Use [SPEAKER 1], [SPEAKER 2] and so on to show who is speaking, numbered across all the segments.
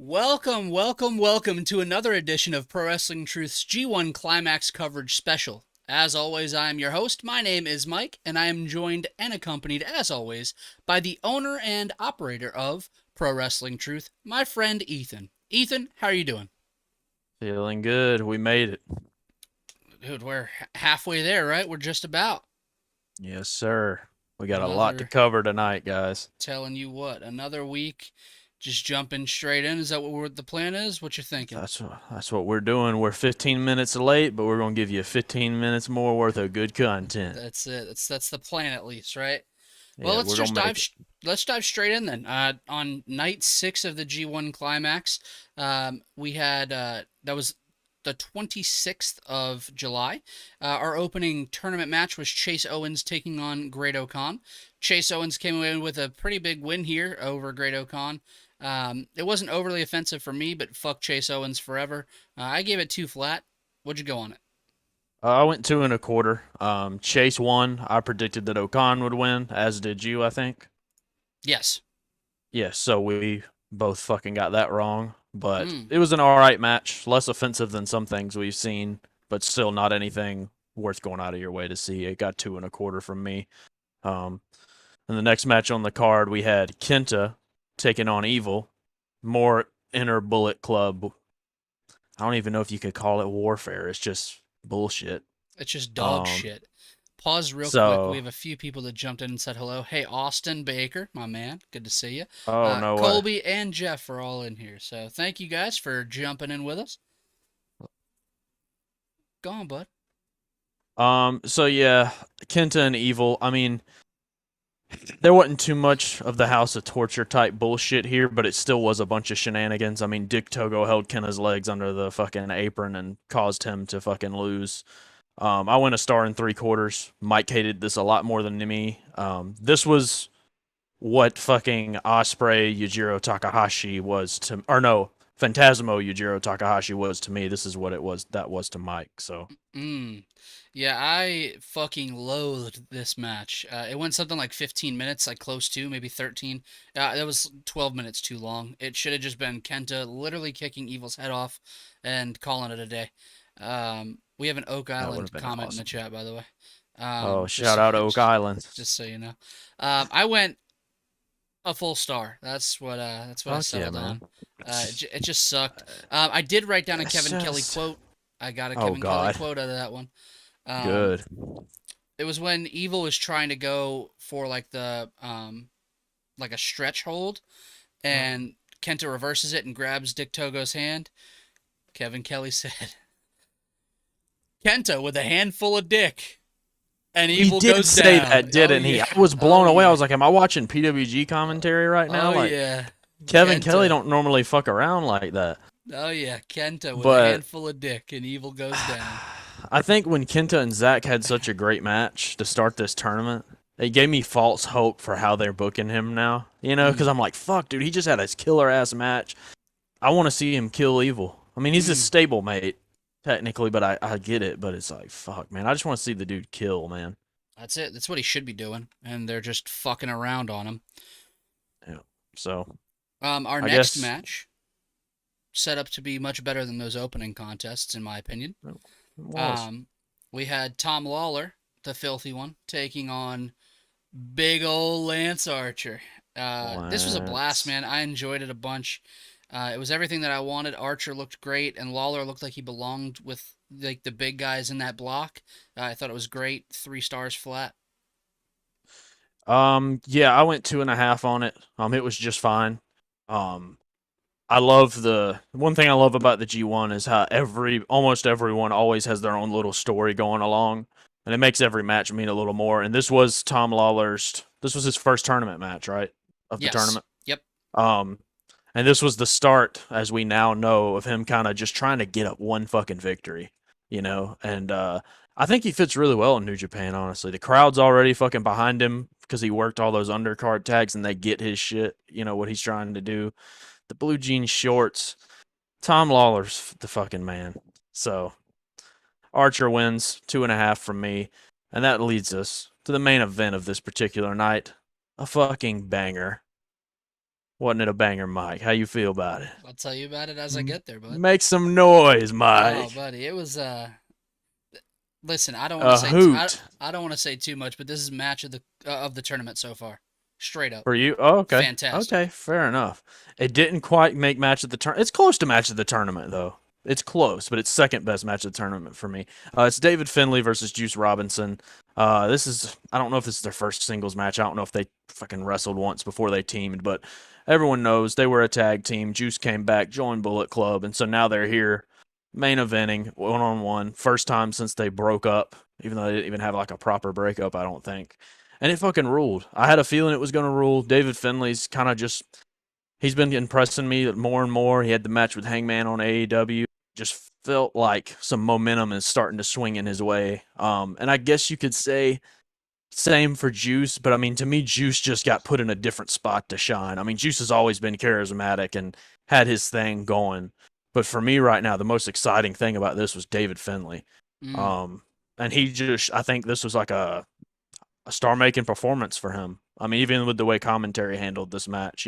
[SPEAKER 1] Welcome, welcome, welcome to another edition of Pro Wrestling Truth's G1 Climax coverage special. As always, I am your host. My name is Mike, and I am joined and accompanied, as always, by the owner and operator of Pro Wrestling Truth, my friend Ethan. Ethan, how are you doing?
[SPEAKER 2] Feeling good. We made it.
[SPEAKER 1] Dude, we're halfway there, right? We're just about.
[SPEAKER 2] Yes, sir. We got a lot to
[SPEAKER 1] Another,
[SPEAKER 2] cover tonight, guys.
[SPEAKER 1] telling you what, another week, just jumping straight in. Is that what the plan is? What you're thinking?
[SPEAKER 2] That's what we're doing. We're 15 minutes late, but we're going to give you 15 minutes more worth of good content.
[SPEAKER 1] That's it. That's the plan at least, right? Well,
[SPEAKER 2] Yeah, we're going to make it.
[SPEAKER 1] let's dive straight in then. On night six of the G1 Climax, we had that was the 26th of July. Our opening tournament match was Chase Owens taking on Great O'Khan. Chase Owens came away with a pretty big win here over Great O'Khan. It wasn't overly offensive for me, but fuck Chase Owens forever. I gave it two flat. What'd you go on it?
[SPEAKER 2] I went 2 1/4. Chase won. I predicted that Okan would win, as did you, I think.
[SPEAKER 1] Yes.
[SPEAKER 2] Yes, so we both fucking got that wrong. But
[SPEAKER 1] Mm.
[SPEAKER 2] it was an all right match. Less offensive than some things we've seen, but still not anything worth going out of your way to see. It got 2 1/4 from me. Um, and the next match on the card, we had Kenta taking on Evil. More inner Bullet Club. I don't even know if you could call it warfare. It's just bullshit.
[SPEAKER 1] It's just dog
[SPEAKER 2] Um,
[SPEAKER 1] shit. Pause real quick. We
[SPEAKER 2] so,
[SPEAKER 1] have a few people that jumped in and said hello. Hey, Austin Baker, my man. Good to see you.
[SPEAKER 2] oh, no way.
[SPEAKER 1] Colby and Jeff are all in here. So thank you guys for jumping in with us. Go on, bud.
[SPEAKER 2] So yeah, Kenta and Evil. I mean, there wasn't too much of the House of Torture type bullshit here, but it still was a bunch of shenanigans. I mean, Dick Togo held Kenna's legs under the fucking apron and caused him to fucking lose. I went a star and 3/4. Mike hated this a lot more than me. This was what fucking Osprey Yujiro Takahashi was to, or no, Phantasmo Yujiro Takahashi was to me. This is what it was. That was to Mike. So
[SPEAKER 1] Mm. Yeah, I fucking loathed this match. It went something like 15 minutes, like close to, maybe 13. That was 12 minutes too long. It should have just been Kenta literally kicking Evil's head off and calling it a day. We have an Oak
[SPEAKER 2] that would have
[SPEAKER 1] Island
[SPEAKER 2] been
[SPEAKER 1] comment in the
[SPEAKER 2] awesome.
[SPEAKER 1] chat, by the way.
[SPEAKER 2] Oh,
[SPEAKER 1] Just,
[SPEAKER 2] shout out Oak Island.
[SPEAKER 1] just so you know. I went a full star. That's what I
[SPEAKER 2] Fuck yeah,
[SPEAKER 1] settled
[SPEAKER 2] man.
[SPEAKER 1] on. It just sucked. I did write down a
[SPEAKER 2] It's
[SPEAKER 1] Kevin Kelly
[SPEAKER 2] just,
[SPEAKER 1] quote. I got a
[SPEAKER 2] oh
[SPEAKER 1] Kevin Kelly
[SPEAKER 2] God,
[SPEAKER 1] quote out of that one. Um,
[SPEAKER 2] good.
[SPEAKER 1] it was when Evil was trying to go for like the like a stretch hold, and Kenta reverses it and grabs Dick Togo's hand. Kevin Kelly said, "Kenta with a handful of dick," and
[SPEAKER 2] He
[SPEAKER 1] Evil
[SPEAKER 2] did
[SPEAKER 1] goes
[SPEAKER 2] say
[SPEAKER 1] down.
[SPEAKER 2] that,
[SPEAKER 1] Oh
[SPEAKER 2] didn't he?
[SPEAKER 1] yeah,
[SPEAKER 2] I was
[SPEAKER 1] oh
[SPEAKER 2] blown away. I
[SPEAKER 1] yeah,
[SPEAKER 2] was like, am I watching PWG commentary right now?
[SPEAKER 1] oh
[SPEAKER 2] Like,
[SPEAKER 1] yeah,
[SPEAKER 2] Kevin Kelly
[SPEAKER 1] Kenta.
[SPEAKER 2] don't normally fuck around like that.
[SPEAKER 1] Oh yeah, Kenta with a
[SPEAKER 2] But
[SPEAKER 1] handful of dick, and Evil goes down.
[SPEAKER 2] I think when Kenta and Zach had such a great match to start this tournament, it gave me false hope for how they're booking him now. You know, because
[SPEAKER 1] Mm,
[SPEAKER 2] I'm like, fuck, dude, he just had his killer ass match. I want to see him kill Evil. I mean, he's a
[SPEAKER 1] mm.
[SPEAKER 2] stable mate, technically, but I get it. But it's like, fuck, man. I just want to see the dude kill, man.
[SPEAKER 1] That's it. That's what he should be doing, and they're just fucking around on him.
[SPEAKER 2] Yeah. So
[SPEAKER 1] Our
[SPEAKER 2] I
[SPEAKER 1] next
[SPEAKER 2] guess
[SPEAKER 1] match set up to be much better than those opening contests, in my opinion.
[SPEAKER 2] it was.
[SPEAKER 1] Um, we had Tom Lawler, the filthy one, taking on big old Lance Archer. This was a blast,
[SPEAKER 2] Let's.
[SPEAKER 1] man. I enjoyed it a bunch. It was everything that I wanted. Archer looked great, and Lawler looked like he belonged with like the big guys in that block. I thought it was great. 3 stars flat.
[SPEAKER 2] Yeah, I went 2.5 on it. It was just fine. Um, I love the one thing I love about the G1 is how almost everyone always has their own little story going along, and it makes every match mean a little more. And this was Tom Lawler's. This was his first tournament match, right? Of the
[SPEAKER 1] Yes.
[SPEAKER 2] tournament.
[SPEAKER 1] Yep.
[SPEAKER 2] Um, and this was the start, as we now know, of him kind of just trying to get up one fucking victory, you know. And I think he fits really well in New Japan. Honestly, the crowd's already fucking behind him because he worked all those undercard tags, and they get his shit. You know what he's trying to do. The blue jean shorts. Tom Lawler's the fucking man. So Archer wins 2.5 from me, and that leads us to the main event of this particular night. A fucking banger. Wasn't it a banger, Mike? How you feel about it?
[SPEAKER 1] I'll tell you about it as I get there, bud.
[SPEAKER 2] Make some noise,
[SPEAKER 1] Oh,
[SPEAKER 2] Mike.
[SPEAKER 1] buddy, it was listen, I don't want to
[SPEAKER 2] A
[SPEAKER 1] say
[SPEAKER 2] hoot
[SPEAKER 1] I don't want to say too much, but this is match of the tournament so far. Straight up.
[SPEAKER 2] for you. Oh, okay. Okay,
[SPEAKER 1] Fantastic.
[SPEAKER 2] fair enoch. It didn't quite make match of the turn. It's close to match of the tournament though. It's close, but it's second best match of the tournament for me. It's David Finlay versus Juice Robinson. This is I don't know if this is their first singles match. I don't know if they fucking wrestled once before they teamed, but everyone knows they were a tag team. Juice came back, joined Bullet Club, and so now they're here main eventing one on one. First time since they broke up, even though they didn't even have like a proper breakup, I don't think. And it fucking ruled. I had a feeling it was going to rule. David Finlay's kind of just he's been impressing me more and more. He had the match with Hangman on AEW. Just felt like some momentum is starting to swing in his way. And I guess you could say same for Juice, but I mean, to me, Juice just got put in a different spot to shine. I mean, Juice has always been charismatic and had his thing going. But for me right now, the most exciting thing about this was David Finlay.
[SPEAKER 1] Mm,
[SPEAKER 2] Um, and I think this was like a star making performance for him. I mean, even with the way commentary handled this match,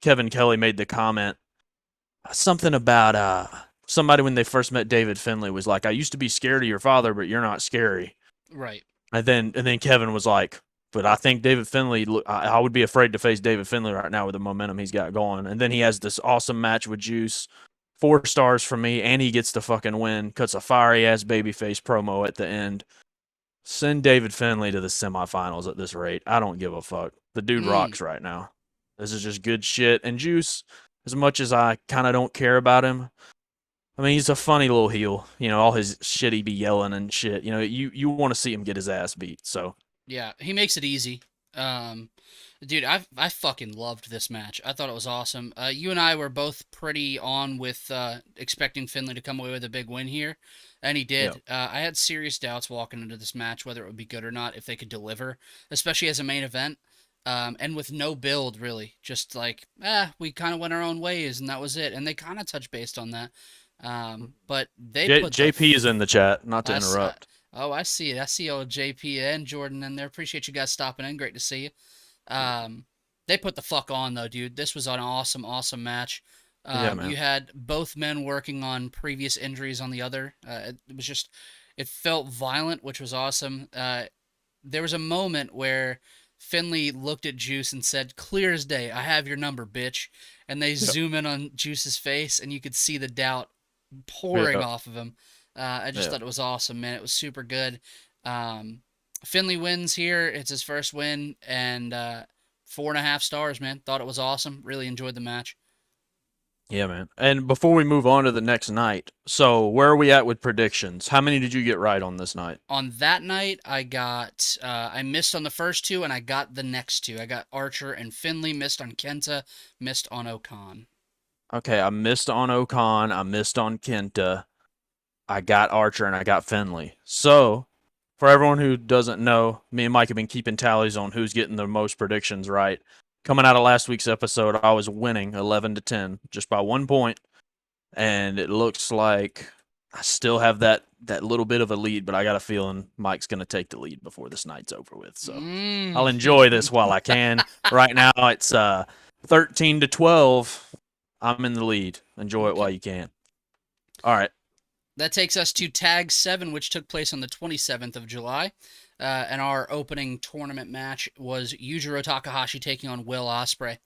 [SPEAKER 2] Kevin Kelly made the comment something about somebody when they first met David Finlay was like, "I used to be scared of your father, but you're not scary."
[SPEAKER 1] right.
[SPEAKER 2] And then Kevin was like, "But I think David Finlay, I would be afraid to face David Finlay right now with the momentum he's got going." And then he has this awesome match with Juice. 4 stars from me, and he gets the fucking win. Cuts a fiery ass babyface promo at the end. Send David Finlay to the semifinals at this rate. I don't give a fuck. The dude
[SPEAKER 1] Mm,
[SPEAKER 2] rocks right now. This is just good shit. And Juice, as much as I kind of don't care about him, I mean, he's a funny little heel. All his shit he be yelling and shit. You want to see him get his ass beat. So,
[SPEAKER 1] yeah, he makes it easy. Um, dude, I fucking loved this match. I thought it was awesome. You and I were both pretty on with expecting Finlay to come away with a big win here, and he
[SPEAKER 2] yeah.
[SPEAKER 1] did. I had serious doubts walking into this match whether it would be good or not if they could deliver, especially as a main event. And with no build really, just like we kind of went our own ways and that was it. And they kind of touched based on that. But they put the
[SPEAKER 2] JP is in the chat, not to
[SPEAKER 1] I, s- I-
[SPEAKER 2] interrupt.
[SPEAKER 1] oh, I see it. I see old JP and Jordan in there. Appreciate you guys stopping in. Great to see you. Um, they put the fuck on though, dude. This was an awesome, awesome match.
[SPEAKER 2] Yeah,
[SPEAKER 1] You
[SPEAKER 2] man.
[SPEAKER 1] had both men working on previous injuries on the other. It was just, it felt violent, which was awesome. There was a moment where Finley looked at Juice and said, "Clear as day, I have your number, bitch." And they
[SPEAKER 2] Yep.
[SPEAKER 1] zoom in on Juice's face, and you could see the doubt pouring
[SPEAKER 2] Yep.
[SPEAKER 1] off of him. I just
[SPEAKER 2] Yeah.
[SPEAKER 1] thought it was awesome, man. It was super good. Finley wins here. It's his first win, and 4.5 stars, man. Thought it was awesome. Really enjoyed the match.
[SPEAKER 2] Yeah, man. And before we move on to the next night, so where are we at with predictions? How many did you get right on this night?
[SPEAKER 1] On that night, I missed on the first two, and I got the next two. I got Archer and Finley, missed on Kenta, missed on Okan.
[SPEAKER 2] Okay, I missed on Okan, I missed on Kenta, I got Archer, and I got Finley. So, for everyone who doesn't know, me and Mike have been keeping tallies on who's getting the most predictions right. Coming out of last week's episode, I was winning 11-10 just by 1 point, and it looks like I still have that little bit of a lead, but I got a feeling Mike's going to take the lead before this night's over with. So, I'll
[SPEAKER 1] Mm.
[SPEAKER 2] enjoy this while I can. Right now it's 13-12. I'm in the lead. Enjoy it while
[SPEAKER 1] Okay.
[SPEAKER 2] you can. All right.
[SPEAKER 1] That takes us to Tag 7, which took place on the 27th of July. And our opening tournament match was Yujiro Takahashi taking on Will Ospreay.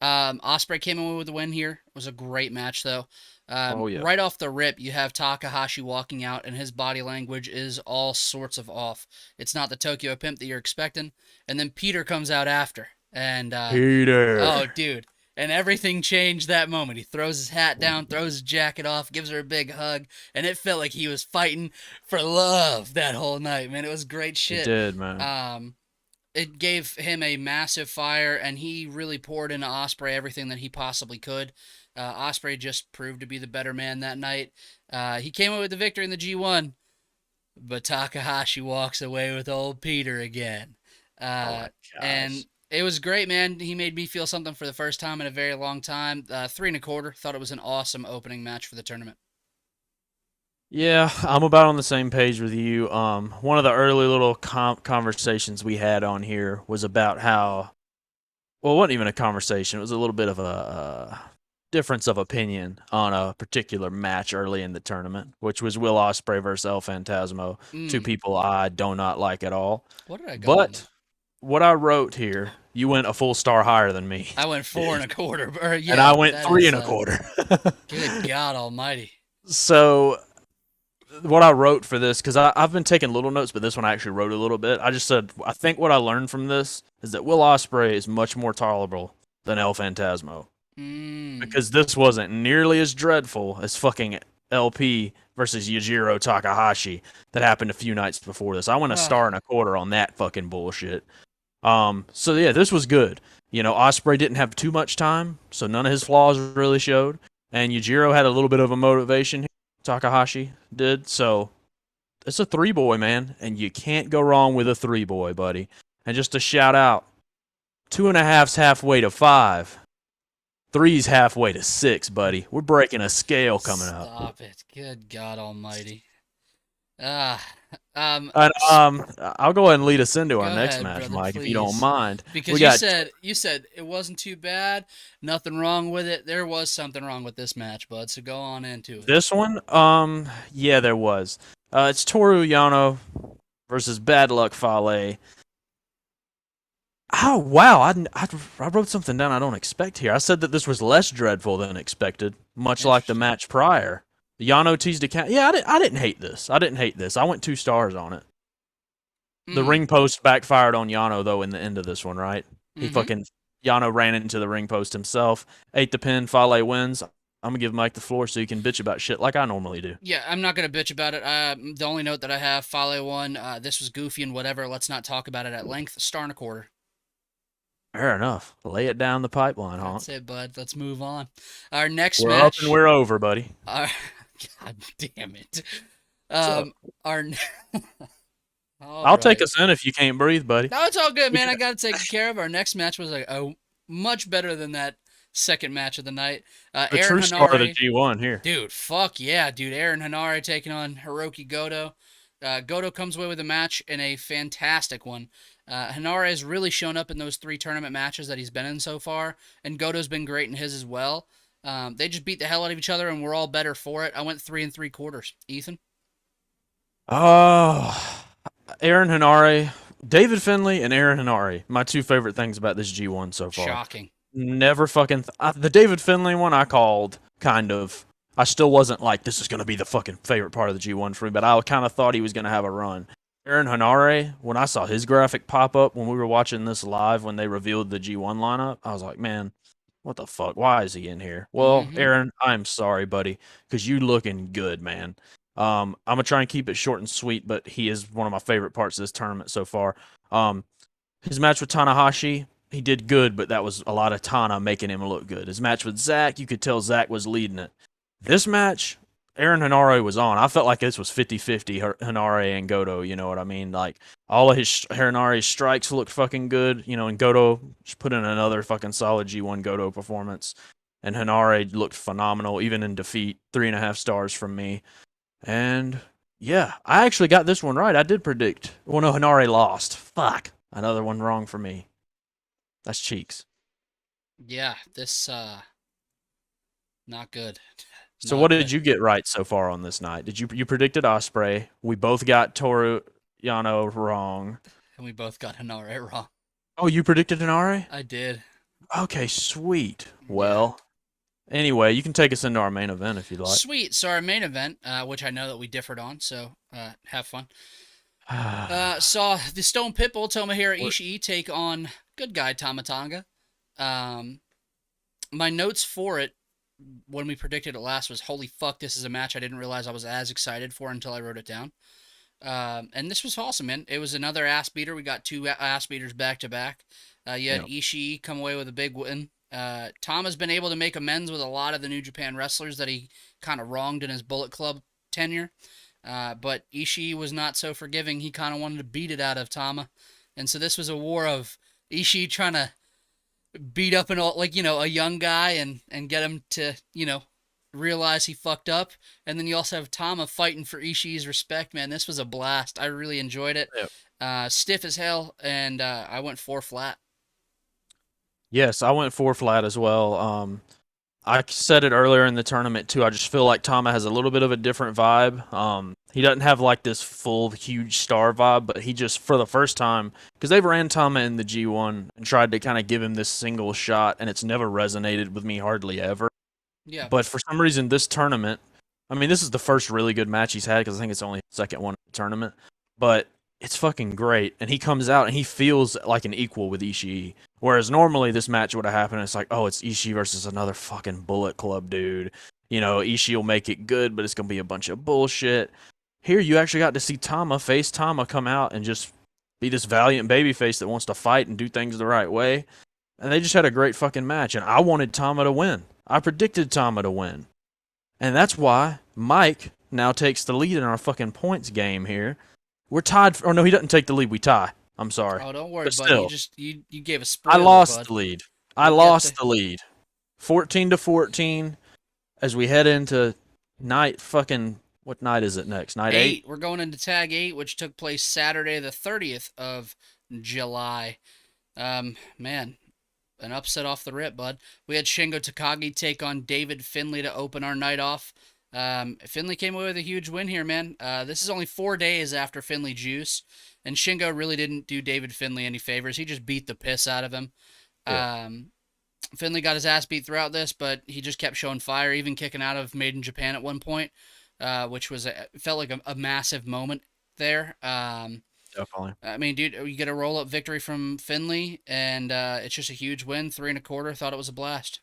[SPEAKER 1] Ospreay came away with the win here. It was a great match, though.
[SPEAKER 2] Oh yeah.
[SPEAKER 1] Right off the rip, you have Takahashi walking out, and his body language is all sorts of off. It's not the Tokyo Pimp that you're expecting. And then Peter comes out after. And oh,
[SPEAKER 2] Peter.
[SPEAKER 1] dude. And everything changed that moment. He throws his hat down, throws his jacket off, gives her a big hug, and it felt like he was fighting for love that whole night, man. It was great
[SPEAKER 2] It
[SPEAKER 1] shit.
[SPEAKER 2] did, man.
[SPEAKER 1] Um, it gave him a massive fire, and he really poured into Osprey everything that he possibly could. Osprey just proved to be the better man that night. He came away with the victory in the G1, but Takahashi walks away with old Peter again.
[SPEAKER 2] Oh
[SPEAKER 1] Uh,
[SPEAKER 2] my
[SPEAKER 1] and
[SPEAKER 2] gosh.
[SPEAKER 1] it was great, man. He made me feel something for the first time in a very long time. 3 1/4. Thought it was an awesome opening match for the tournament.
[SPEAKER 2] Yeah, I'm about on the same page with you. One of the early little conversations we had on here was about how well, it wasn't even a conversation. It was a little bit of a difference of opinion on a particular match early in the tournament, which was Will Ospreay versus El Phantasmo. Two
[SPEAKER 1] Mm,
[SPEAKER 2] people I do not like at all.
[SPEAKER 1] what did I go on?
[SPEAKER 2] But what I wrote here, you went a full star higher than me,
[SPEAKER 1] I went four and a quarter. Or
[SPEAKER 2] and
[SPEAKER 1] yeah,
[SPEAKER 2] I went
[SPEAKER 1] that
[SPEAKER 2] three
[SPEAKER 1] is
[SPEAKER 2] and a quarter.
[SPEAKER 1] good God Almighty.
[SPEAKER 2] So what I wrote for this, because I've been taking little notes, but this one I actually wrote a little bit. I just said I think what I learned from this is that Will Ospreay is much more tolerable than El Phantasmo,
[SPEAKER 1] Mm.
[SPEAKER 2] because this wasn't nearly as dreadful as fucking LP versus Yujiro Takahashi that happened a few nights before this. I went a
[SPEAKER 1] Ah,
[SPEAKER 2] star and a quarter on that fucking bullshit. So yeah, this was good. You know, Ospreay didn't have too much time, so none of his flaws really showed. And Yujiro had a little bit of a motivation here. Takahashi did. So it's a three boy, man, and you can't go wrong with a three boy, buddy. And just a shout out, 2.5's halfway to 5. Three's halfway to 6, buddy. We're breaking a scale coming up.
[SPEAKER 1] stop it. Good God Almighty. Ah, um,
[SPEAKER 2] And
[SPEAKER 1] s-
[SPEAKER 2] I'll go ahead and lead us into our
[SPEAKER 1] go
[SPEAKER 2] next
[SPEAKER 1] ahead,
[SPEAKER 2] match,
[SPEAKER 1] brother,
[SPEAKER 2] Mike, if you don't
[SPEAKER 1] please.
[SPEAKER 2] mind. We
[SPEAKER 1] Because
[SPEAKER 2] got
[SPEAKER 1] you said it wasn't too bad, nothing wrong with it. There was something wrong with this match, bud. So go on into it.
[SPEAKER 2] this one. Yeah, there was. It's Toru Yano versus Bad Luck Fale. Oh wow, I wrote something down I don't expect here. I said that this was less dreadful than expected, much like the
[SPEAKER 1] Interesting.
[SPEAKER 2] match prior. Yano teased a count. Yeah, I didn't hate this. I didn't hate this. I went 2 stars on it. The
[SPEAKER 1] Mm.
[SPEAKER 2] ring post backfired on Yano though in the end of this one, right? He
[SPEAKER 1] Mm-hmm.
[SPEAKER 2] fucking Yano ran into the ring post himself, ate the pin. Fale wins. I'm gonna give Mike the floor so you can bitch about shit like I normally do.
[SPEAKER 1] Yeah, I'm not gonna bitch about it. The only note that I have, Fale won. This was goofy and whatever. Let's not talk about it at length. Star and a quarter.
[SPEAKER 2] Fair enough. Lay it down the pipeline,
[SPEAKER 1] That's
[SPEAKER 2] Honk.
[SPEAKER 1] it, bud. Let's move on. Our next
[SPEAKER 2] We're up and
[SPEAKER 1] match.
[SPEAKER 2] we're over, buddy.
[SPEAKER 1] Our, God damn it.
[SPEAKER 2] What's up?
[SPEAKER 1] Um, our. All
[SPEAKER 2] I'll take
[SPEAKER 1] right.
[SPEAKER 2] us in if you can't breathe, buddy.
[SPEAKER 1] No, it's all good,
[SPEAKER 2] We
[SPEAKER 1] man. I
[SPEAKER 2] got
[SPEAKER 1] got it taken care of. Our next match was much better than that second match of the night.
[SPEAKER 2] the
[SPEAKER 1] Aaron
[SPEAKER 2] true star of the
[SPEAKER 1] Hanare.
[SPEAKER 2] G1 here.
[SPEAKER 1] Dude, fuck yeah, dude. Aaron Hanare taking on Hiroki Goto. Goto comes away with a match and a fantastic one. Hanare has really shown up in those 3 tournament matches that he's been in so far, and Goto's been great in his as well. They just beat the hell out of each other, and we're all better for it. I went 3 3/4. Ethan?
[SPEAKER 2] Oh, Aaron Hanare, David Finley, and Aaron Hanare. My 2 favorite things about this G1 so far.
[SPEAKER 1] Shocking.
[SPEAKER 2] Never fucking. The David Finley one I called kind of. I still wasn't like, this is going to be the fucking favorite part of the G1 for me, but I kind of thought he was going to have a run. Aaron Hanare, when I saw his graphic pop up when we were watching this live when they revealed the G1 lineup, I was like, man, what the fuck? Why is he in here? Well,
[SPEAKER 1] Mm-hmm.
[SPEAKER 2] Aaron, I'm sorry, buddy, because you looking good, man. I'm gonna try and keep it short and sweet, but he is one of my favorite parts of this tournament so far. His match with Tanahashi, he did good, but that was a lot of Tana making him look good. His match with Zack, you could tell Zack was leading it. This match, Aaron Hanare was on. I felt like this was 50-50, Hanare and Goto, you know what I mean? Like, all of his Hanare's strikes looked fucking good, you know, and Goto put in another fucking solid G1 Goto performance. And Hanare looked phenomenal, even in defeat. 3.5 stars from me. And yeah, I actually got this one right. I did predict. Well, no, Hanare lost. Fuck. Another one wrong for me. That's cheeks.
[SPEAKER 1] Yeah, this not good.
[SPEAKER 2] So what
[SPEAKER 1] Not
[SPEAKER 2] did
[SPEAKER 1] good.
[SPEAKER 2] you get right so far on this night? Did you predicted Osprey? We both got Toru Yano wrong.
[SPEAKER 1] And we both got Hanare wrong.
[SPEAKER 2] Oh, you predicted Hanare?
[SPEAKER 1] I did.
[SPEAKER 2] Okay, sweet.
[SPEAKER 1] Yeah.
[SPEAKER 2] Well, anyway, you can take us into our main event if you'd like.
[SPEAKER 1] Sweet. So our main event, which I know that we differed on, so have fun. Saw the Stone Pitbull Tomohiro
[SPEAKER 2] What-
[SPEAKER 1] Ishii take on good guy Tamatanga. Um, my notes for it when we predicted it last was, holy fuck, this is a match I didn't realize I was as excited for until I wrote it down. And this was awesome, man. It was another ass beater. We got 2 ass beaters back to back. You had
[SPEAKER 2] Yep.
[SPEAKER 1] Ishii come away with a big win. Tom has been able to make amends with a lot of the New Japan wrestlers that he kind of wronged in his Bullet Club tenure. But Ishii was not so forgiving. He kind of wanted to beat it out of Tama. And so this was a war of Ishii trying to beat up a young guy and get him to, realize he fucked up. And then you also have Tama fighting for Ishii's respect, man. This was a blast. I really enjoyed it.
[SPEAKER 2] Yep.
[SPEAKER 1] Stiff as hell, and I went 4 flat.
[SPEAKER 2] Yes, I went four flat as well. I said it earlier in the tournament too. I just feel like Tama has a little bit of a different vibe. He doesn't have like this full huge star vibe, but he just for the first time because they've ran Tama in the G1 and tried to kind of give him this single shot, and it's never resonated with me hardly ever.
[SPEAKER 1] Yeah.
[SPEAKER 2] But for some reason, this tournament, I mean, this is the first really good match he's had because I think it's only his second one in the tournament. But it's fucking great, and he comes out and he feels like an equal with Ishii. Whereas normally this match would have happened, it's like, oh, it's Ishii versus another fucking Bullet Club dude. You know, Ishii will make it good, but it's gonna be a bunch of bullshit. Here, you actually got to see Tama come out and just be this valiant babyface that wants to fight and do things the right way. And they just had a great fucking match, and I wanted Tama to win. I predicted Tama to win. And that's why Mike now takes the lead in our fucking points game here. We're tied. Or no, he doesn't take the lead. We tie. I'm sorry.
[SPEAKER 1] Oh, don't worry,
[SPEAKER 2] But
[SPEAKER 1] buddy. You
[SPEAKER 2] still,
[SPEAKER 1] just you gave a
[SPEAKER 2] I
[SPEAKER 1] spoiler,
[SPEAKER 2] lost
[SPEAKER 1] bud.
[SPEAKER 2] the lead. I
[SPEAKER 1] We'll get
[SPEAKER 2] lost
[SPEAKER 1] there.
[SPEAKER 2] the lead. 14-14 as we head into night fucking what night is it next? Night 8?
[SPEAKER 1] We're going into tag 8, which took place Saturday, the 30th of July. Man, an upset off the rip, bud. We had Shingo Takagi take on David Finlay to open our night off. Finlay came away with a huge win here, man. This is only 4 days after Finlay Juice, and Shingo really didn't do David Finlay any favors. He just beat the piss out of him.
[SPEAKER 2] Yeah.
[SPEAKER 1] Finlay got his ass beat throughout this, but he just kept showing fire, even kicking out of Made in Japan at one point, which was felt like a massive moment there.
[SPEAKER 2] Definitely.
[SPEAKER 1] I mean, dude, you get a roll up victory from Finlay, and it's just a huge win. 3.25. Thought it was a blast.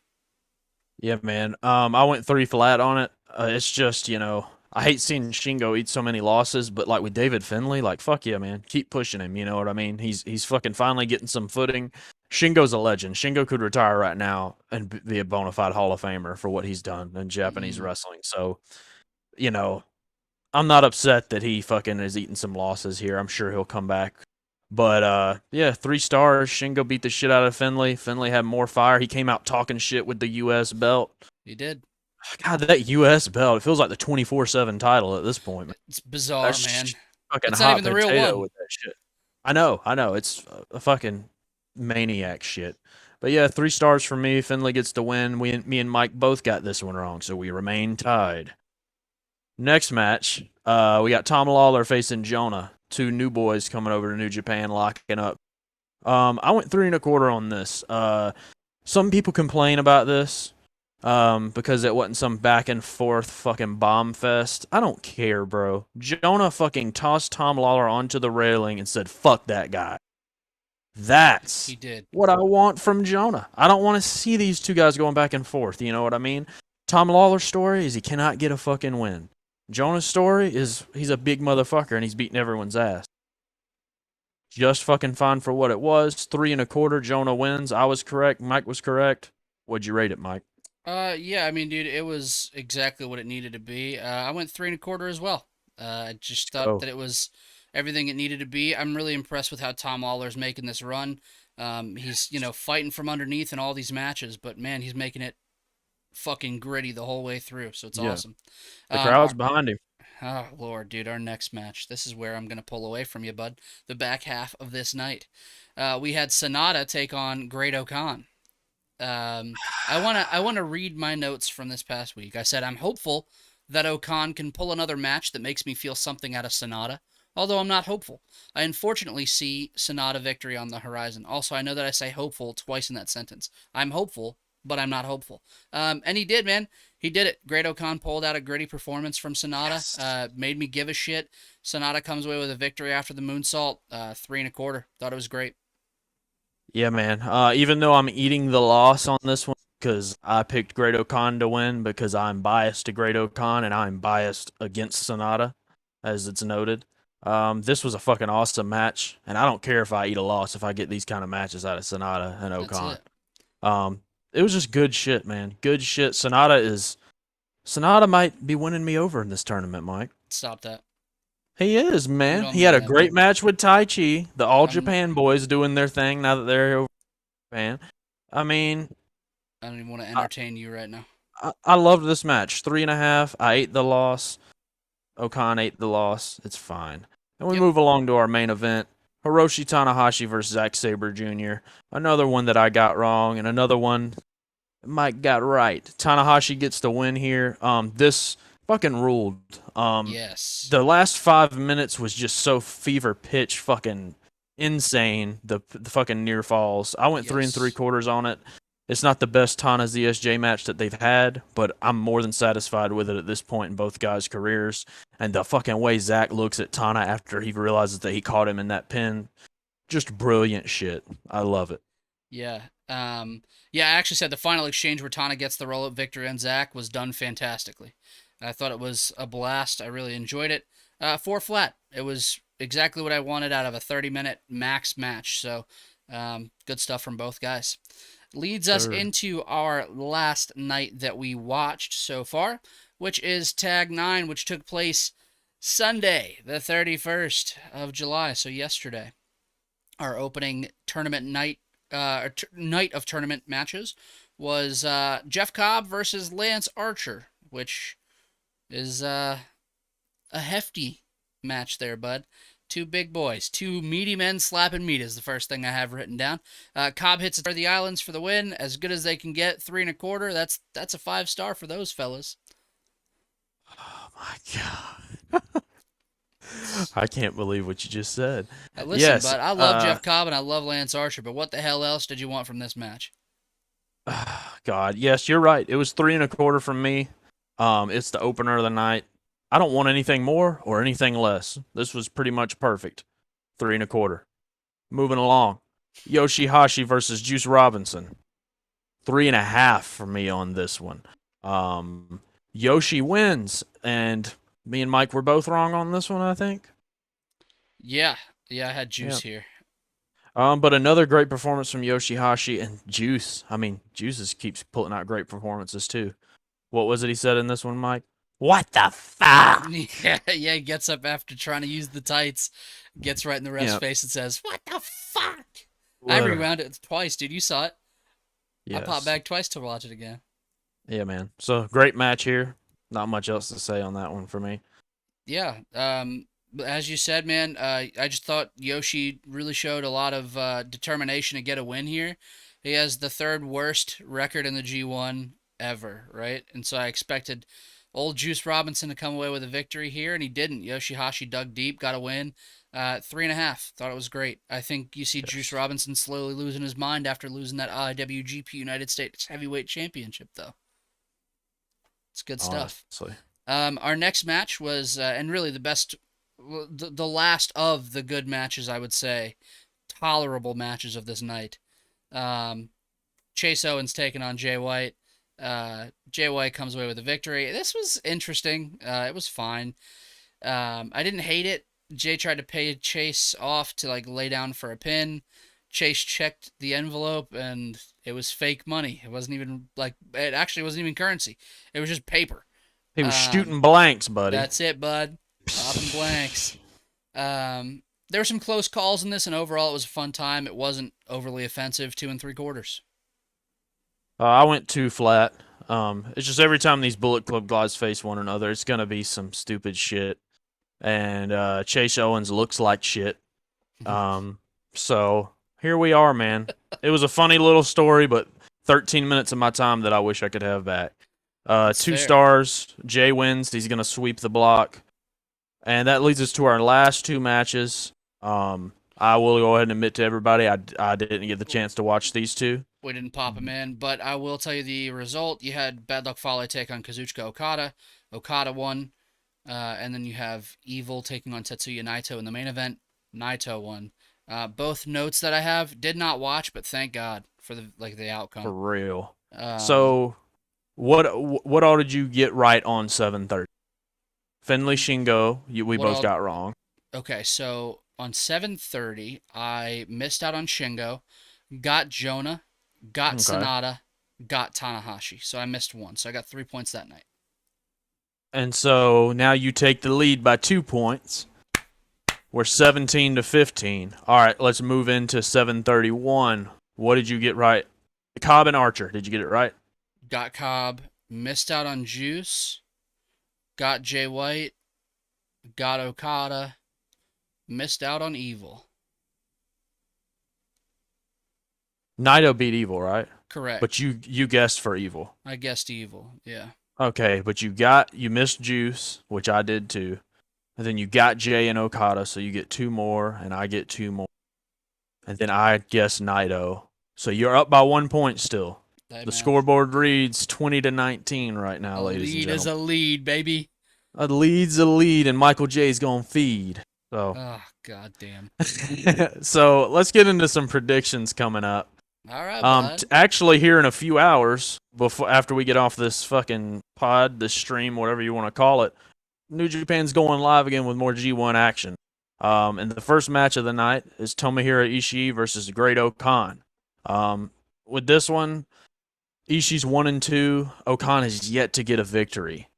[SPEAKER 2] Yeah, man. I went three flat on it. It's just, I hate seeing Shingo eat so many losses, but like with David Finlay, like fuck yeah, man, keep pushing him. You know what I mean? He's fucking finally getting some footing. Shingo's a legend. Shingo could retire right now and be a bona fide Hall of Famer for what he's done in Japanese wrestling. So, you know, I'm not upset that he fucking is eating some losses here. I'm sure he'll come back. But yeah, 3 stars. Shingo beat the shit out of Finlay. Finlay had more fire. He came out talking shit with the U.S. belt.
[SPEAKER 1] He did.
[SPEAKER 2] God, that U.S. belt, it feels like the 24/7 title at this point, man.
[SPEAKER 1] It's bizarre,
[SPEAKER 2] That's
[SPEAKER 1] man.
[SPEAKER 2] just fucking
[SPEAKER 1] It's not
[SPEAKER 2] hot
[SPEAKER 1] even the real
[SPEAKER 2] potato
[SPEAKER 1] one.
[SPEAKER 2] with that shit. I know. It's a fucking maniac shit. But yeah, 3 stars for me. Finlay gets the win. Me and Mike both got this one wrong, so we remain tied. Next match, we got Tom Lawler facing Jonah. Two new boys coming over to New Japan, locking up. I went 3.25 on this. Some people complain about this because it wasn't some back and forth fucking bomb fest. I don't care, bro. Jonah fucking tossed Tom Lawler onto the railing and said, "Fuck that guy." That's
[SPEAKER 1] He did.
[SPEAKER 2] what I want from Jonah. I don't want to see these two guys going back and forth. You know what I mean? Tom Lawler's story is he cannot get a fucking win. Jonah's story is he's a big motherfucker and he's beating everyone's ass. Just fucking fine for what it was. 3.25. Jonah wins. I was correct. Mike was correct. What'd you rate it, Mike?
[SPEAKER 1] Yeah, I mean, dude, it was exactly what it needed to be. I went 3.25 as well. I just thought
[SPEAKER 2] Oh,
[SPEAKER 1] that it was everything it needed to be. I'm really impressed with how Tom Lawler's making this run. He's, fighting from underneath in all these matches, but man, he's making it fucking gritty the whole way through, so it's
[SPEAKER 2] yeah.
[SPEAKER 1] awesome.
[SPEAKER 2] The
[SPEAKER 1] Um,
[SPEAKER 2] crowd's
[SPEAKER 1] our,
[SPEAKER 2] behind him.
[SPEAKER 1] oh, Lord, dude, our next match. This is where I'm going to pull away from you, bud. The back half of this night. We had Sonata take on Great Okan. I wanna read my notes from this past week. I said I'm hopeful that Okan can pull another match that makes me feel something out of Sonata. Although I'm not hopeful, I unfortunately see Sonata victory on the horizon. Also, I know that I say hopeful twice in that sentence. I'm hopeful, but I'm not hopeful. And he did, man. He did it. Great Okan pulled out a gritty performance from Sonata.
[SPEAKER 2] Yes.
[SPEAKER 1] Made me give a shit. Sonata comes away with a victory after the moonsault. 3.25. Thought it was great.
[SPEAKER 2] Yeah, man. Even though I'm eating the loss on this one because I picked Great Okan to win because I'm biased to Great Okan and I'm biased against Sonata, as it's noted. This was a fucking awesome match, and I don't care if I eat a loss if I get these kind of matches out of Sonata and
[SPEAKER 1] That's
[SPEAKER 2] Okan.
[SPEAKER 1] it.
[SPEAKER 2] It was just good shit, man. Good shit. Sonata might be winning me over in this tournament, Mike.
[SPEAKER 1] Stop that.
[SPEAKER 2] He is,
[SPEAKER 1] You
[SPEAKER 2] man.
[SPEAKER 1] don't
[SPEAKER 2] He had
[SPEAKER 1] mean
[SPEAKER 2] a
[SPEAKER 1] that,
[SPEAKER 2] great
[SPEAKER 1] bud.
[SPEAKER 2] match with Tai Chi. The All
[SPEAKER 1] I'm
[SPEAKER 2] Japan boys doing their thing now that they're over Japan. I mean,
[SPEAKER 1] I don't even want to
[SPEAKER 2] I,
[SPEAKER 1] entertain you right now.
[SPEAKER 2] I loved this match. 3.5. I ate the loss. Okan ate the loss. It's fine. And we
[SPEAKER 1] Yep.
[SPEAKER 2] move along to our main event. Hiroshi Tanahashi versus Zack Sabre Jr. Another one that I got wrong, and another one Mike got right. Tanahashi gets the win here. This fucking ruled.
[SPEAKER 1] Yes.
[SPEAKER 2] The last 5 minutes was just so fever pitch, fucking insane. The fucking near falls. I went three and three
[SPEAKER 1] Yes.
[SPEAKER 2] quarters on it. It's not the best Tana ZSJ match that they've had, but I'm more than satisfied with it at this point in both guys' careers. And the fucking way Zach looks at Tana after he realizes that he caught him in that pin, just brilliant shit. I love it.
[SPEAKER 1] Yeah. Yeah, I actually said the final exchange where Tana gets the roll up victory on Zach was done fantastically. I thought it was a blast. I really enjoyed it. 4 flat. It was exactly what I wanted out of a 30-minute max match. So, good stuff from both guys. Leads us
[SPEAKER 2] Sir.
[SPEAKER 1] into our last night that we watched so far, which is Tag 9, which took place Sunday, the 31st of July, so yesterday. Our opening tournament night, night of tournament matches was Jeff Cobb versus Lance Archer, which is a hefty match there, bud. Two big boys, two meaty men slapping meat is the first thing I have written down. Cobb hits it for the islands for the win, as good as they can get, 3 1/4. That's a 5-star for those fellas.
[SPEAKER 2] Oh my god. I can't believe what you just said.
[SPEAKER 1] Listen,
[SPEAKER 2] Yes,
[SPEAKER 1] bud, I love Jeff Cobb and I love Lance Archer, but what the hell else did you want from this match?
[SPEAKER 2] God, yes, you're right. It was 3 1/4 from me. It's the opener of the night. I don't want anything more or anything less. This was pretty much perfect. 3 1/4. Moving along. Yoshihashi versus Juice Robinson. 3.5 for me on this one. Yoshi wins, and me and Mike were both wrong on this one, I think.
[SPEAKER 1] Yeah, I had
[SPEAKER 2] Yeah.
[SPEAKER 1] Juice here.
[SPEAKER 2] But another great performance from Yoshihashi and Juice. I mean, Juice keeps pulling out great performances too. What was it he said in this one, Mike? What the fuck?
[SPEAKER 1] Yeah, he gets up after trying to use the tights, gets right in the ref's
[SPEAKER 2] Yeah,
[SPEAKER 1] face and says, "What the fuck?" I
[SPEAKER 2] literally.
[SPEAKER 1] rewound it twice, dude. You saw it. I popped
[SPEAKER 2] Yes.
[SPEAKER 1] back twice to watch it again.
[SPEAKER 2] Yeah, man. So great match here. Not much else to say on that one for me.
[SPEAKER 1] Yeah. But as you said, man, I just thought Yoshi really showed a lot of determination to get a win here. He has the third worst record in the G1 ever, right? And so I expected old Juice Robinson to come away with a victory here, and he didn't. Yoshihashi dug deep, got a win. 3.5. Thought it was great. I think you see Juice
[SPEAKER 2] Yes.
[SPEAKER 1] Robinson slowly losing his mind after losing that IWGP United States Heavyweight Championship, though. It's good stuff.
[SPEAKER 2] Honestly.
[SPEAKER 1] Our next match was, and really the best, the last of the good matches, I would say, tolerable matches of this night. Um, Chase Owens taking on Jay White. Jay White comes away with a victory. This was interesting. It was fine. I didn't hate it. Jay tried to pay Chase off to like lay down for a pin. Chase checked the envelope and it was fake money. It wasn't even like it actually wasn't even currency. It was just paper.
[SPEAKER 2] He was
[SPEAKER 1] Um,
[SPEAKER 2] shooting blanks, buddy.
[SPEAKER 1] that's it, bud. Popping blanks. There were some close calls in this, and overall it was a fun time. It wasn't overly offensive. 2 3/4.
[SPEAKER 2] I went too flat. It's just every time these Bullet Club guys face one another, it's gonna be some stupid shit. And Chase Owens looks like shit. Um, so here we are, man. It was a funny little story, but 13 minutes of my time that I wish I could have back.
[SPEAKER 1] That's
[SPEAKER 2] Two
[SPEAKER 1] fair.
[SPEAKER 2] stars. Jay wins. He's gonna sweep the block, and that leads us to our last two matches. I will go ahead and admit to everybody, I didn't get the chance to watch these two.
[SPEAKER 1] We didn't pop him in, but I will tell you the result. You had Bad Luck Fale take on Kazuchika Okada. Okada won. And then you have Evil taking on Tetsuya Naito in the main event. Naito won. Both notes that I have did not watch, but thank God for the
[SPEAKER 2] For
[SPEAKER 1] outcome.
[SPEAKER 2] real.
[SPEAKER 1] Um,
[SPEAKER 2] So, what all did you get right on 7:30? Finley Shingo, we
[SPEAKER 1] what
[SPEAKER 2] both
[SPEAKER 1] all?
[SPEAKER 2] got wrong.
[SPEAKER 1] Okay, so on 7:30, I missed out on Shingo, got Jonah, got
[SPEAKER 2] Okay.
[SPEAKER 1] Sonata, got Tanahashi. So I missed one. So I got 3 points that night.
[SPEAKER 2] And so now you take the lead by 2 points. We're 17-15. All right, let's move into 7:31. What did you get right? Cobb and Archer. Did you get it right?
[SPEAKER 1] Got Cobb, missed out on Juice, got Jay White, got Okada, missed out on Evil.
[SPEAKER 2] Naito beat Evil, right? But
[SPEAKER 1] Correct.
[SPEAKER 2] you guessed for Evil.
[SPEAKER 1] I guessed evil. Yeah.
[SPEAKER 2] Okay, but you missed Juice, which I did too. And then you got Jay and Okada, so you get two more, and I get two more. And then I guess Naito. So you're up by 1 point still.
[SPEAKER 1] Hey,
[SPEAKER 2] The
[SPEAKER 1] man.
[SPEAKER 2] scoreboard reads 20-19 right now,
[SPEAKER 1] A
[SPEAKER 2] ladies and
[SPEAKER 1] lead is
[SPEAKER 2] gentlemen.
[SPEAKER 1] a lead, baby.
[SPEAKER 2] A lead's a lead, and Michael J's gonna feed. So,
[SPEAKER 1] Oh, goddamn.
[SPEAKER 2] so let's get into some predictions coming up.
[SPEAKER 1] All right, bud.
[SPEAKER 2] Actually, here in a few hours, before after we get off this fucking pod, this stream, whatever you want to call it, New Japan's going live again with more G1 action. And the first match of the night is Tomohiro Ishii versus Great-O-Khan. With this one, Ishii's 1-2. Okan has yet to get a victory.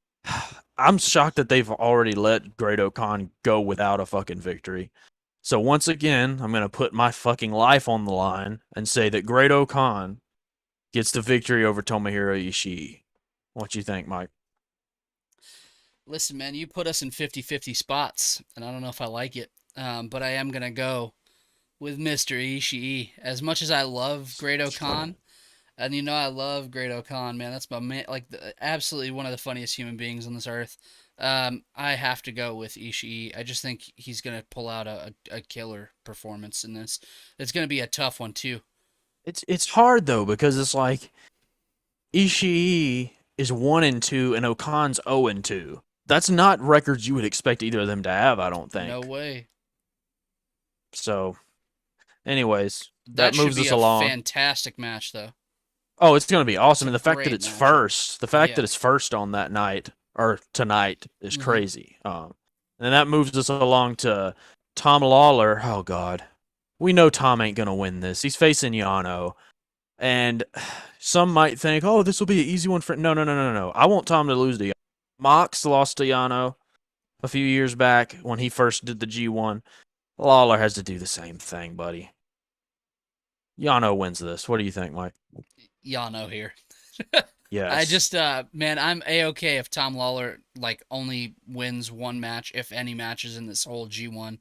[SPEAKER 2] I'm shocked that they've already let Great-O-Khan go without a fucking victory. So once again, I'm gonna put my fucking life on the line and say that Great-O-Khan gets the victory over Tomohiro Ishii. What you think, Mike?
[SPEAKER 1] Listen, man, you put us in 50-50 spots, and I don't know if I like it. But I am going to go with Mr. Ishii. As much as I love Great Okan, and you know I love Great Okan, man. That's my man, like absolutely one of the funniest human beings on this earth. I have to go with Ishii. I just think he's going to pull out a killer performance in this. It's going to be a tough one, too.
[SPEAKER 2] It's hard though because it's like Ishii is 1-2 and Okan's 0-2. That's not records you would expect either of them to have, I don't
[SPEAKER 1] No
[SPEAKER 2] think.
[SPEAKER 1] way.
[SPEAKER 2] So, anyways, that
[SPEAKER 1] That should
[SPEAKER 2] moves
[SPEAKER 1] be
[SPEAKER 2] us
[SPEAKER 1] a
[SPEAKER 2] along.
[SPEAKER 1] fantastic match, though.
[SPEAKER 2] Oh, it's going to be
[SPEAKER 1] That's
[SPEAKER 2] awesome.
[SPEAKER 1] a
[SPEAKER 2] And the fact that
[SPEAKER 1] great
[SPEAKER 2] it's
[SPEAKER 1] matchup.
[SPEAKER 2] first, the fact that
[SPEAKER 1] Yeah.
[SPEAKER 2] it's first on that night or tonight is
[SPEAKER 1] Hmm.
[SPEAKER 2] crazy. And that moves us along to Tom Lawler. Oh God, we know Tom ain't gonna win this. He's facing Yano, and some might think, oh, this will be an easy one for. No, no, no, no, no. I want Tom to lose to Yano. Mox lost to Yano a few years back when he first did the G1. Lawler has to do the same thing, buddy. Yano wins this. What do you think, Mike?
[SPEAKER 1] Yano here. I
[SPEAKER 2] Yes.
[SPEAKER 1] just man, I'm a-okay if Tom Lawler like only wins one match, if any matches in this whole G1.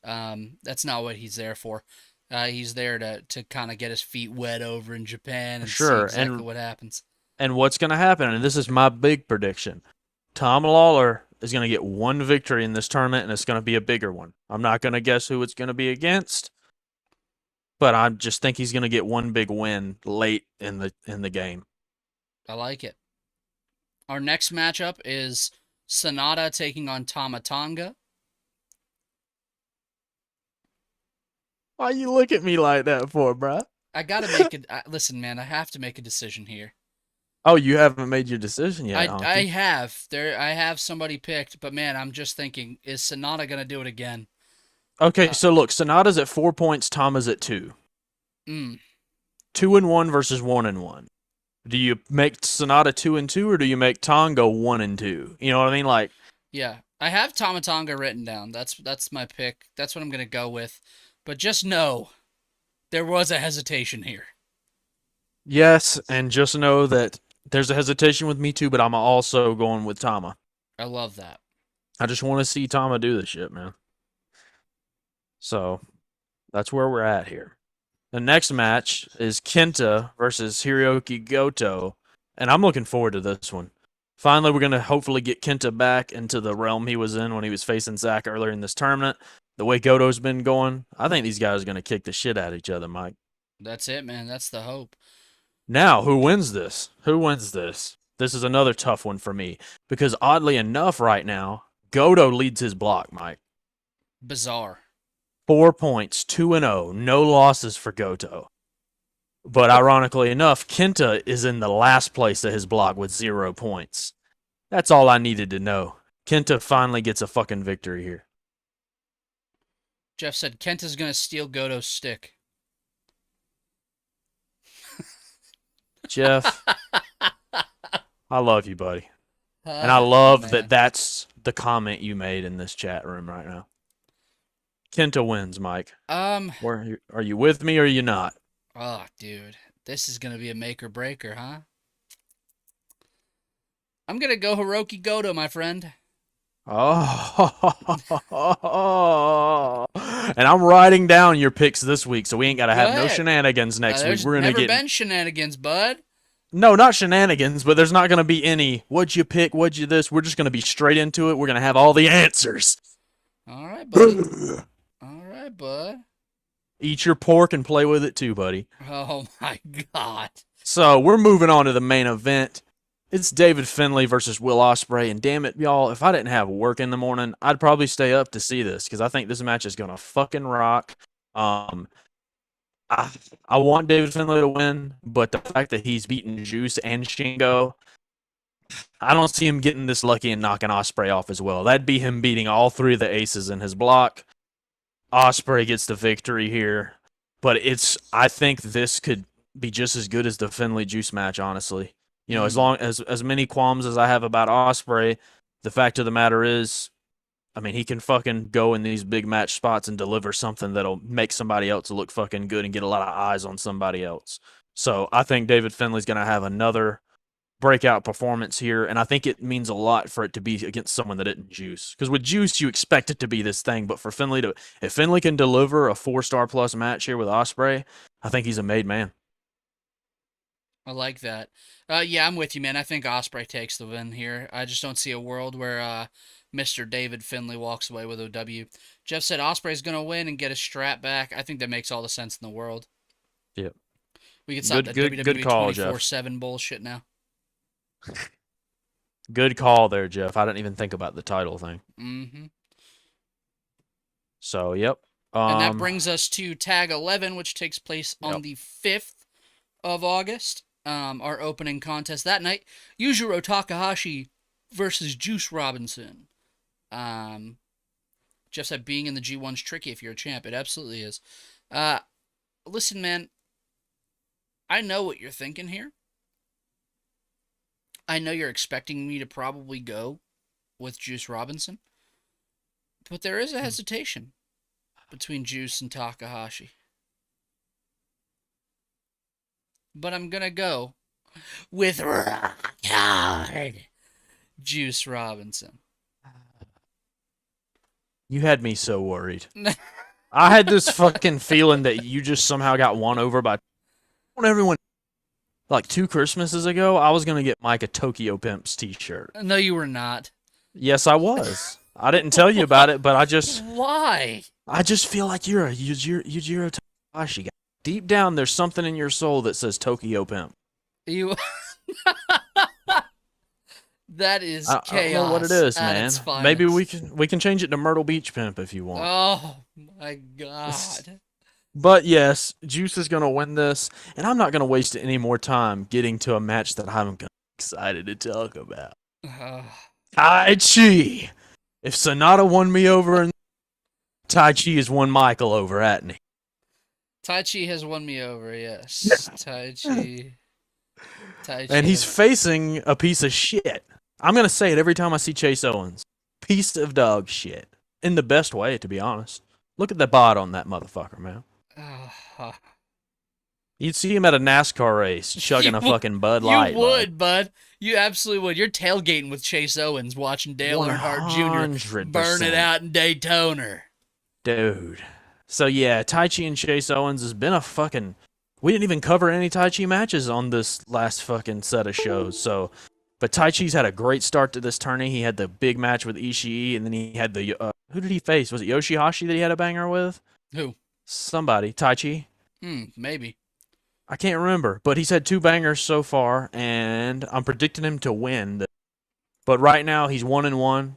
[SPEAKER 1] That's not what he's there for. He's there to kind of get his feet wet over in Japan and see
[SPEAKER 2] Sure.
[SPEAKER 1] exactly what happens.
[SPEAKER 2] And what's going to happen, and this is my big prediction, Tom Lawler is going to get one victory in this tournament, and it's going to be a bigger one. I'm not going to guess who it's going to be against, but I just think he's going to get one big win late in the game.
[SPEAKER 1] I like it. Our next matchup is Sonata taking on Tama Tonga.
[SPEAKER 2] Why you look at me like that for, bruh?
[SPEAKER 1] I gotta make it. Listen, man, I have to make a decision here.
[SPEAKER 2] Oh, you haven't made your decision yet,
[SPEAKER 1] I
[SPEAKER 2] Honky.
[SPEAKER 1] have there. I have somebody picked, but man, I'm just thinking: is Sonata gonna do it again?
[SPEAKER 2] Okay,
[SPEAKER 1] Uh,
[SPEAKER 2] so look, Sonata's at 4 points, Tama's at two.
[SPEAKER 1] mm,
[SPEAKER 2] 2-1 versus 1-1. Do you make Sonata 2-2 or do you make Tonga 1-2? You know what I mean? Like,
[SPEAKER 1] yeah, I have Tama Tonga written down. That's my pick. That's what I'm gonna go with. But just know there was a hesitation here.
[SPEAKER 2] yes, and just know that there's a hesitation with me too, but I'm also going with Tama.
[SPEAKER 1] I love that.
[SPEAKER 2] I just want to see Tama do this shit, man. So that's where we're at here. The next match is Kenta versus Hiroki Goto, and I'm looking forward to this one. Finally, we're gonna hopefully get Kenta back into the realm he was in when he was facing Zack earlier in this tournament. The way Goto's been going, I think these guys are gonna kick the shit out of each other, Mike.
[SPEAKER 1] That's it, man. That's the hope.
[SPEAKER 2] Now, who wins this? Who wins this? This is another tough one for me because oddly enough, right now, Goto leads his block, Mike.
[SPEAKER 1] Bizarre.
[SPEAKER 2] 4 points, 2-0, no losses for Goto. But ironically enough, Kenta is in the last place of his block with 0 points. That's all I needed to know. Kenta finally gets a fucking victory here.
[SPEAKER 1] Jeff said Kenta's gonna steal Goto's stick.
[SPEAKER 2] Jeff, I love you, buddy. And I
[SPEAKER 1] Ah,
[SPEAKER 2] love that
[SPEAKER 1] man.
[SPEAKER 2] that's the comment you made in this chat room right now. Kenta wins, Mike.
[SPEAKER 1] Um.
[SPEAKER 2] Where are you with me or are you not?
[SPEAKER 1] Oh, dude, this is gonna be a make or breaker, huh? I'm gonna go Hiroki Goto, my friend.
[SPEAKER 2] Oh, and I'm writing down your picks this week, so we ain't gotta
[SPEAKER 1] Go
[SPEAKER 2] have no
[SPEAKER 1] ahead.
[SPEAKER 2] shenanigans next week.
[SPEAKER 1] There's
[SPEAKER 2] We're gonna
[SPEAKER 1] never
[SPEAKER 2] get
[SPEAKER 1] been shenanigans, bud.
[SPEAKER 2] no, not shenanigans, but there's not gonna be any. What'd you pick? What'd you this? We're just gonna be straight into it. We're gonna have all the answers.
[SPEAKER 1] All right, buddy. All right, bud.
[SPEAKER 2] Eat your pork and play with it too, buddy.
[SPEAKER 1] Oh my God.
[SPEAKER 2] So we're moving on to the main event. It's David Finlay versus Will Ospreay, and damn it, y'all, if I didn't have work in the morning, I'd probably stay up to see this because I think this match is gonna fucking rock. Um, I, I want David Finlay to win, but the fact that he's beaten Juice and Shingo, I don't see him getting this lucky and knocking Ospreay off as well. That'd be him beating all three of the aces in his block. Ospreay gets the victory here, but I think this could be just as good as the Finlay Juice match, honestly. You know, as many qualms as I have about Ospreay, the fact of the matter is, I mean, he can fucking go in these big match spots and deliver something that'll make somebody else look fucking good and get a lot of eyes on somebody else. So I think David Finlay's gonna have another breakout performance here, and I think it means a lot for it to be against someone that isn't Juice. Because with Juice, you expect it to be this thing, but for Finlay if Finlay can deliver a 4-star plus match here with Ospreay, I think he's a made man.
[SPEAKER 1] I like that. Yeah, I'm with you, man. I think Ospreay takes the win here. I just don't see a world where Mr. David Finlay walks away with a W. Jeff said Ospreay's gonna win and get his strap back. I think that makes all the sense in the world.
[SPEAKER 2] Yep.
[SPEAKER 1] We can stop that
[SPEAKER 2] Good
[SPEAKER 1] WWE
[SPEAKER 2] call, Jeff.
[SPEAKER 1] 24/7 bullshit now.
[SPEAKER 2] Good call there, Jeff. I didn't even think about the title thing.
[SPEAKER 1] Mm-hmm.
[SPEAKER 2] So, yep.
[SPEAKER 1] And that brings us to Tag 11, which takes place on the 5th of August. Our opening contest that night, Yujiro Takahashi versus Juice Robinson. Jeff said being in the G1's tricky if you're a champ. It absolutely is. Listen, man, I know what you're thinking here. I know you're expecting me to probably go with Juice Robinson. But there is a hesitation between Juice and Takahashi. But I'm going to go with Rock Hard Juice Robinson.
[SPEAKER 2] You had me so worried. I had this fucking feeling that you just somehow got won over by everyone. Like 2 Christmases ago, I was going to get Mike a Tokyo Pimps t-shirt.
[SPEAKER 1] No, you were not.
[SPEAKER 2] Yes, I was. I didn't tell you about it, but I just...
[SPEAKER 1] Why?
[SPEAKER 2] I just feel like you're a Yujiro Takahashi guy. Deep down, there's something in your soul that says Tokyo Pimp.
[SPEAKER 1] You... That is chaos.
[SPEAKER 2] I don't know what it is, man.
[SPEAKER 1] Finest.
[SPEAKER 2] Maybe we can change it to Myrtle Beach Pimp if you want.
[SPEAKER 1] Oh my God.
[SPEAKER 2] But yes, Juice is gonna win this, and I'm not gonna waste any more time getting to a match that I'm excited to talk about. Tai Chi. If Sonata won me over, and Tai Chi has won Michael over, hasn't he?
[SPEAKER 1] Tai Chi has won me over. Yes, Tai Chi.
[SPEAKER 2] And he's facing a piece of shit. I'm going to say it every time I see Chase Owens. Piece of dog shit. In the best way, to be honest. Look at the bod on that motherfucker, man. You'd see him at a NASCAR race chugging a fucking Bud Light.
[SPEAKER 1] You would, bud. You absolutely would. You're tailgating with Chase Owens watching Dale Earnhardt Jr. burn it out in Daytona.
[SPEAKER 2] Dude. So yeah, Tai Chi and Chase Owens has been a fucking... We didn't even cover any Tai Chi matches on this last fucking set of shows, so... But Tai Chi's had a great start to this tourney. He had the big match with Ishii, and then he had the... who did he face? Was it Yoshihashi that he had a banger with?
[SPEAKER 1] Who?
[SPEAKER 2] Somebody. Tai Chi?
[SPEAKER 1] Maybe.
[SPEAKER 2] I can't remember, but he's had 2 bangers so far, and I'm predicting him to win. But right now, he's 1-1.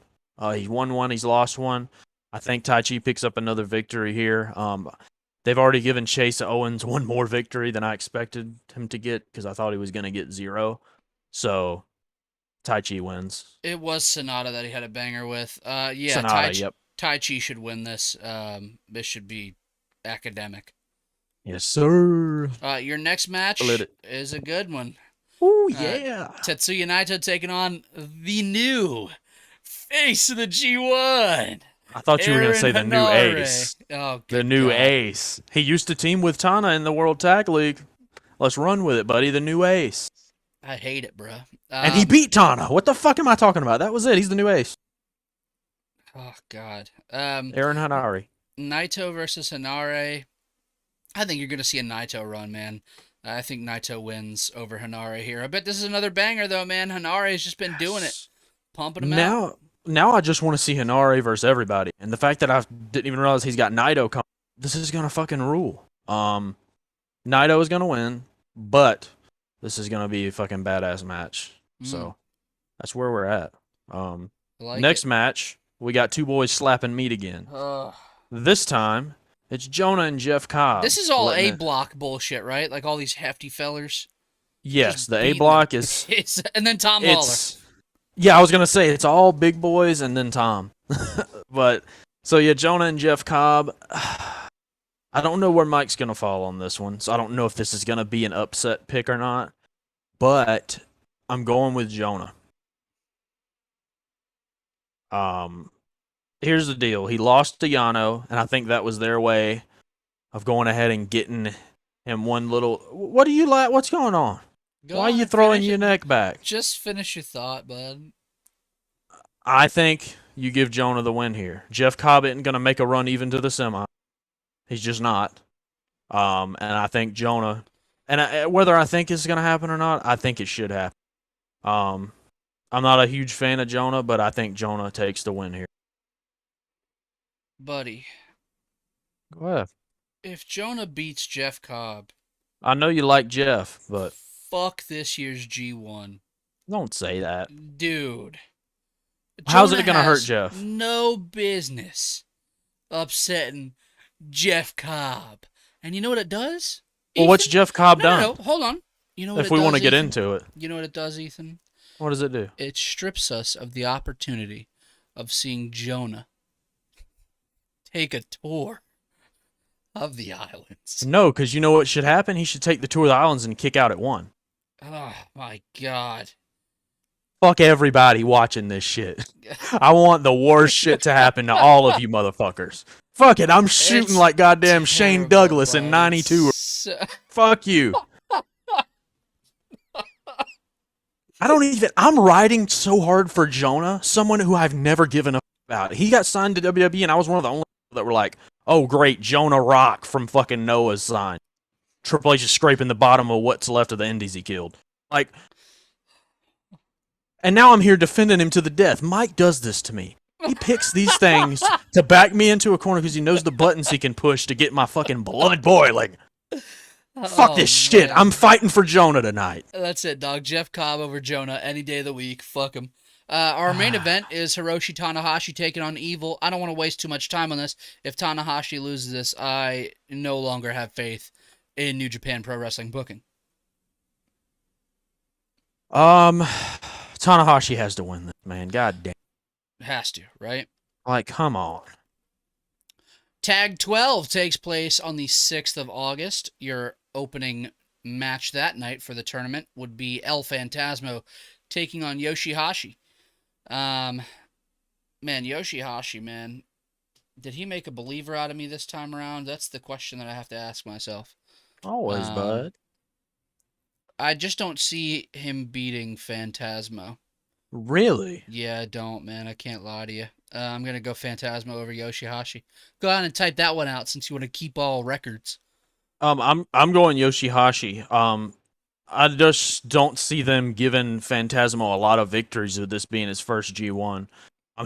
[SPEAKER 2] He's won 1, he's lost 1. I think Tai Chi picks up another victory here. They've already given Chase Owens 1 more victory than I expected him to get, because I thought he was going to get 0. So... Tai Chi wins.
[SPEAKER 1] It was Sonata that he had a banger with. Yeah,
[SPEAKER 2] Sonata,
[SPEAKER 1] Tai Chi should win this. This should be academic.
[SPEAKER 2] Yes, sir.
[SPEAKER 1] Your next match is a good one.
[SPEAKER 2] Oh, yeah.
[SPEAKER 1] Tetsuya Naito taking on the new face of the G1.
[SPEAKER 2] I thought you were going to say the new ace.
[SPEAKER 1] Oh,
[SPEAKER 2] the new
[SPEAKER 1] God.
[SPEAKER 2] ace. He used to team with Tana in the World Tag League. Let's run with it, buddy. The new ace.
[SPEAKER 1] I hate it, bro.
[SPEAKER 2] And he beat Tana. What the fuck am I talking about? That was it. He's the new ace.
[SPEAKER 1] Oh God.
[SPEAKER 2] Aaron Hanari.
[SPEAKER 1] Naito versus Hanare. I think you're gonna see a Naito run, man. I think Naito wins over Hanare here. I bet this is another banger though, man. Hanare has just been doing it,
[SPEAKER 2] Yes.
[SPEAKER 1] pumping him out.
[SPEAKER 2] Now I just want to see Hanari versus everybody. And the fact that I didn't even realize he's got Naito coming, this is gonna fucking rule. Naito is gonna win, but this is gonna be a fucking badass match.
[SPEAKER 1] Mm,
[SPEAKER 2] So that's where we're at.
[SPEAKER 1] I like it.
[SPEAKER 2] Next match, we got two boys slapping meat again.
[SPEAKER 1] Uh,
[SPEAKER 2] This time, it's Jonah and Jeff Cobb
[SPEAKER 1] this is all
[SPEAKER 2] letting
[SPEAKER 1] A
[SPEAKER 2] it.
[SPEAKER 1] block bullshit, right? Like all these hefty fellers just
[SPEAKER 2] Yes, the A
[SPEAKER 1] beating the
[SPEAKER 2] block is
[SPEAKER 1] piss, and then Tom Lawler.
[SPEAKER 2] it's yeah, I was gonna say it's all big boys and then Tom. But so yeah, Jonah and Jeff Cobb. I don't know where Mike's gonna fall on this one, so I don't know if this is gonna be an upset pick or not. But I'm going with Jonah. Um, Here's the deal: he lost to Yano, and I think that was their way of going ahead and getting him one little. What do you like? What's going on?
[SPEAKER 1] Go
[SPEAKER 2] Why are
[SPEAKER 1] on
[SPEAKER 2] you
[SPEAKER 1] and
[SPEAKER 2] throwing
[SPEAKER 1] finish
[SPEAKER 2] your
[SPEAKER 1] it.
[SPEAKER 2] neck back?
[SPEAKER 1] Just finish your thought, bud.
[SPEAKER 2] I think you give Jonah the win here. Jeff Cobb isn't going to make a run even to the semi. He's just not. And I think Jonah, and whether I think it's going to happen or not, I think it should happen. Um, I'm not a huge fan of Jonah, but I think Jonah takes the win here.
[SPEAKER 1] Buddy,
[SPEAKER 2] Go ahead.
[SPEAKER 1] if Jonah beats Jeff Cobb,
[SPEAKER 2] I know you like Jeff, but
[SPEAKER 1] fuck this year's G1.
[SPEAKER 2] don't say that.
[SPEAKER 1] Dude,
[SPEAKER 2] How's
[SPEAKER 1] Jonah
[SPEAKER 2] it going to hurt
[SPEAKER 1] has
[SPEAKER 2] Jeff?
[SPEAKER 1] no business upsetting Jeff Cobb. And you know what it does?
[SPEAKER 2] Well, what's
[SPEAKER 1] Ethan?
[SPEAKER 2] Jeff Cobb
[SPEAKER 1] No, no,
[SPEAKER 2] done?
[SPEAKER 1] no. Hold on. You know what
[SPEAKER 2] If
[SPEAKER 1] it
[SPEAKER 2] we want
[SPEAKER 1] does,
[SPEAKER 2] to get
[SPEAKER 1] Ethan?
[SPEAKER 2] into it,
[SPEAKER 1] You know what it does, Ethan?
[SPEAKER 2] what does it do?
[SPEAKER 1] It strips us of the opportunity of seeing Jonah take a tour of the islands.
[SPEAKER 2] No, because you know what should happen? He should take the tour of the islands and kick out at one.
[SPEAKER 1] Oh my God.
[SPEAKER 2] Fuck everybody watching this shit. I want the worst shit to happen to all of you motherfuckers. Fuck it, I'm shooting
[SPEAKER 1] It's
[SPEAKER 2] like goddamn Shane
[SPEAKER 1] terrible,
[SPEAKER 2] Douglas in
[SPEAKER 1] bud.
[SPEAKER 2] '92.
[SPEAKER 1] So-
[SPEAKER 2] Fuck you. I don't even. I'm riding so hard for Jonah, someone who I've never given a about. He got signed to WWE, and I was one of the only people that were like, "Oh, great, Jonah Rock from fucking Noah's sign." Triple H is scraping the bottom of what's left of the Indies he killed. Like, and now I'm here defending him to the death. Mike does this to me. He picks these things to back me into a corner because he knows the buttons he can push to get my fucking blood boiling. Fuck
[SPEAKER 1] Oh,
[SPEAKER 2] this shit.
[SPEAKER 1] man.
[SPEAKER 2] I'm fighting for Jonah tonight.
[SPEAKER 1] That's it, dog. Jeff Cobb over Jonah any day of the week. Fuck him. Our main event is Hiroshi Tanahashi taking on Evil. I don't want to waste too much time on this. If Tanahashi loses this, I no longer have faith in New Japan Pro Wrestling booking.
[SPEAKER 2] Tanahashi has to win this, man. God damn.
[SPEAKER 1] Has to, right?
[SPEAKER 2] Like, come on.
[SPEAKER 1] Tag 12 takes place on the 6th of August. Your opening match that night for the tournament would be El Phantasmo taking on Yoshihashi. Man, Yoshihashi, man. Did he make a believer out of me this time around? That's the question that I have to ask myself.
[SPEAKER 2] Always, bud.
[SPEAKER 1] I just don't see him beating Phantasmo.
[SPEAKER 2] Really?
[SPEAKER 1] Yeah, I don't, man. I can't lie to you. I'm going to go Phantasmo over Yoshihashi. Go ahead and type that one out since you want to keep all records.
[SPEAKER 2] I'm going Yoshihashi. I just don't see them giving Phantasmo a lot of victories with this being his first G1.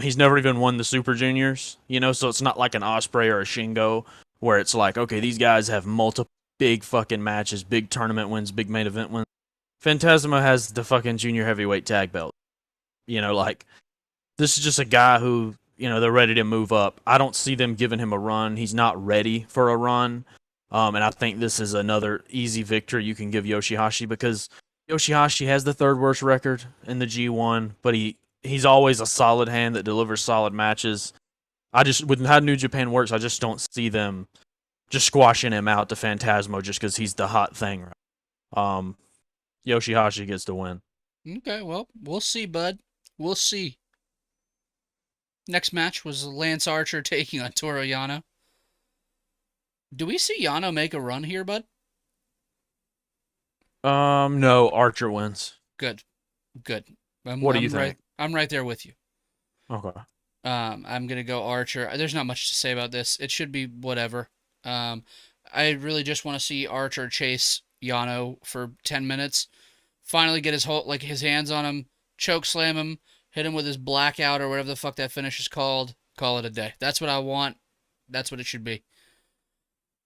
[SPEAKER 2] He's never even won the Super Juniors, so it's not like an Osprey or a Shingo where it's like, okay, these guys have multiple big fucking matches, big tournament wins, big main event wins. Phantasmo has the fucking junior heavyweight tag belt. Like, this is just a guy who, they're ready to move up. I don't see them giving him a run. He's not ready for a run. And I think this is another easy victory you can give Yoshihashi because Yoshihashi has the third worst record in the G1, but he's always a solid hand that delivers solid matches. With how New Japan works, I just don't see them just squashing him out to Phantasmo just because he's the hot thing. Yoshihashi gets to win.
[SPEAKER 1] Okay, well, we'll see, bud. We'll see. Next match was Lance Archer taking on Toru Yano. Do we see Yano make a run here, bud?
[SPEAKER 2] No, Archer wins.
[SPEAKER 1] Good. Good.
[SPEAKER 2] What do you think?
[SPEAKER 1] I'm right there with you.
[SPEAKER 2] Okay.
[SPEAKER 1] I'm gonna go Archer. There's not much to say about this. It should be whatever. Um, I really just want to see Archer chase Yano for 10 minutes. Finally get his hands on him, choke slam him, hit him with his blackout or whatever the fuck that finish is called. Call it a day. That's what I want. That's what it should be.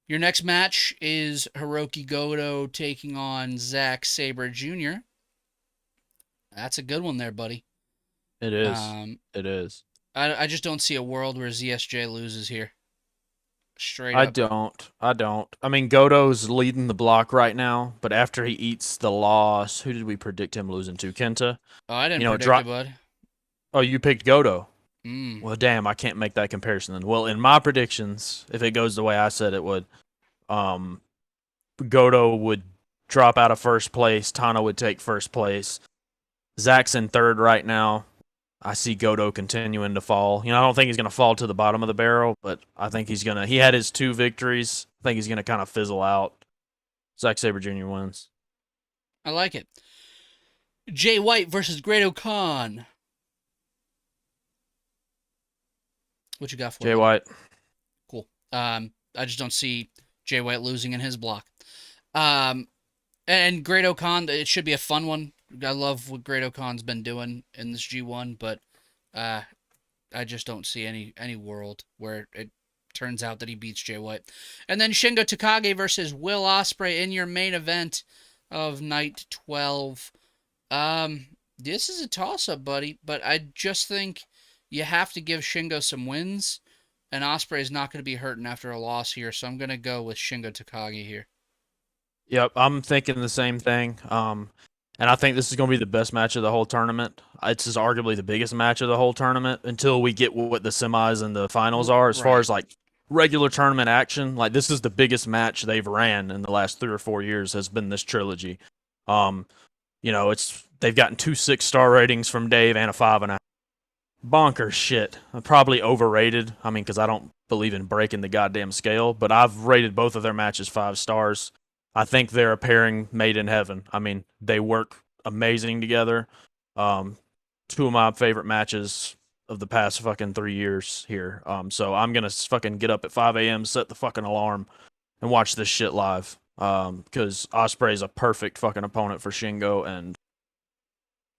[SPEAKER 1] Your next match is Hiroki Goto taking on Zack Sabre Jr. That's a good one there, buddy.
[SPEAKER 2] It is.
[SPEAKER 1] Um,
[SPEAKER 2] It is.
[SPEAKER 1] I just don't see a world where ZSJ loses here. Straight
[SPEAKER 2] I
[SPEAKER 1] up.
[SPEAKER 2] don't. I don't. I mean, Goto's leading the block right now, but after he eats the loss, who did we predict him losing to? Kenta?
[SPEAKER 1] Oh, I didn't
[SPEAKER 2] You know,
[SPEAKER 1] predict
[SPEAKER 2] drop.
[SPEAKER 1] it, bud.
[SPEAKER 2] Oh, you picked Goto.
[SPEAKER 1] Mm.
[SPEAKER 2] Well, damn, I can't make that comparison then. Well, in my predictions, if it goes the way I said it would, um, Goto would drop out of first place. Tana would take first place. Zach's in third right now. I see Goto continuing to fall. You know, I don't think he's going to fall to the bottom of the barrel, but I think he's going to. He had his 2 victories. I think he's going to kind of fizzle out. Zack Sabre Jr. wins.
[SPEAKER 1] I like it. Jay White versus Great-O-Khan. What you got for
[SPEAKER 2] Jay
[SPEAKER 1] me?
[SPEAKER 2] White.
[SPEAKER 1] Cool. I just don't see Jay White losing in his block. Um, and Great-O-Khan, it should be a fun one. I love what Great-O-Khan's been doing in this G1, but uh, I just don't see any world where it turns out that he beats Jay White. And then Shingo Takagi versus Will Ospreay in your main event of night 12. This is a toss-up, buddy, but I just think you have to give Shingo some wins, and Ospreay is not going to be hurting after a loss here, so I'm going to go with Shingo Takagi here.
[SPEAKER 2] Yep, I'm thinking the same thing. And I think this is going to be the best match of the whole tournament. It's is arguably the biggest match of the whole tournament until we get what the semis and the finals are. As far
[SPEAKER 1] Right.
[SPEAKER 2] as like regular tournament action, like this is the biggest match they've ran in the last 3 or 4 years. Has been this trilogy. Um, it's they've gotten 2 6-star ratings from Dave and a 5.5. Bonkers shit. Probably overrated. I mean, because I don't believe in breaking the goddamn scale, but I've rated both of their matches 5 stars. I think they're a pairing made in heaven. I mean, they work amazing together. Um, 2 of my favorite matches of the past fucking 3 years here. So I'm gonna fucking get up at 5 a.m., set the fucking alarm, and watch this shit live. Because Ospreay's a perfect fucking opponent for Shingo, and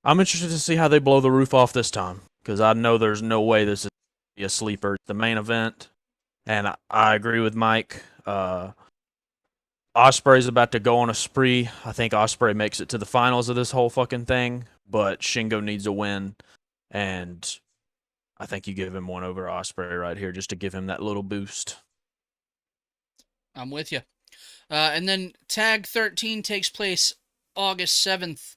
[SPEAKER 2] I'm interested to see how they blow the roof off this time. Because I know there's no way this is gonna be a sleeper. It's the main event, and I agree with Mike. Ospreay's about to go on a spree. I think Ospreay makes it to the finals of this whole fucking thing, but Shingo needs a win, and I think you give him one over Ospreay right here just to give him that little boost.
[SPEAKER 1] I'm with you. And then Tag 13 takes place August 7th,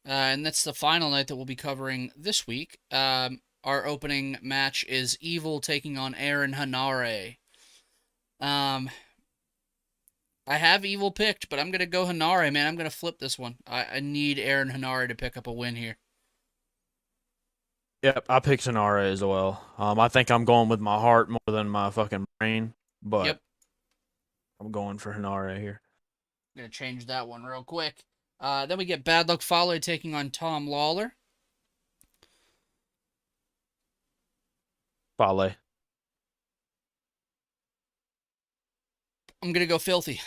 [SPEAKER 1] and that's the final night that we'll be covering this week. Our opening match is Evil taking on Aaron Hanare. Um, I have Evil picked, but I'm going to go Hanare, man. I'm going to flip this one. I need Aaron Hanare to pick up a win here.
[SPEAKER 2] Yep, I picked Sonara as well. I think I'm going with my heart more than my fucking brain, but
[SPEAKER 1] Yep.
[SPEAKER 2] I'm going for Hanare here.
[SPEAKER 1] I'm going to change that one real quick. Then we get Bad Luck Fale taking on Tom Lawler.
[SPEAKER 2] Fale.
[SPEAKER 1] I'm going to go Filthy.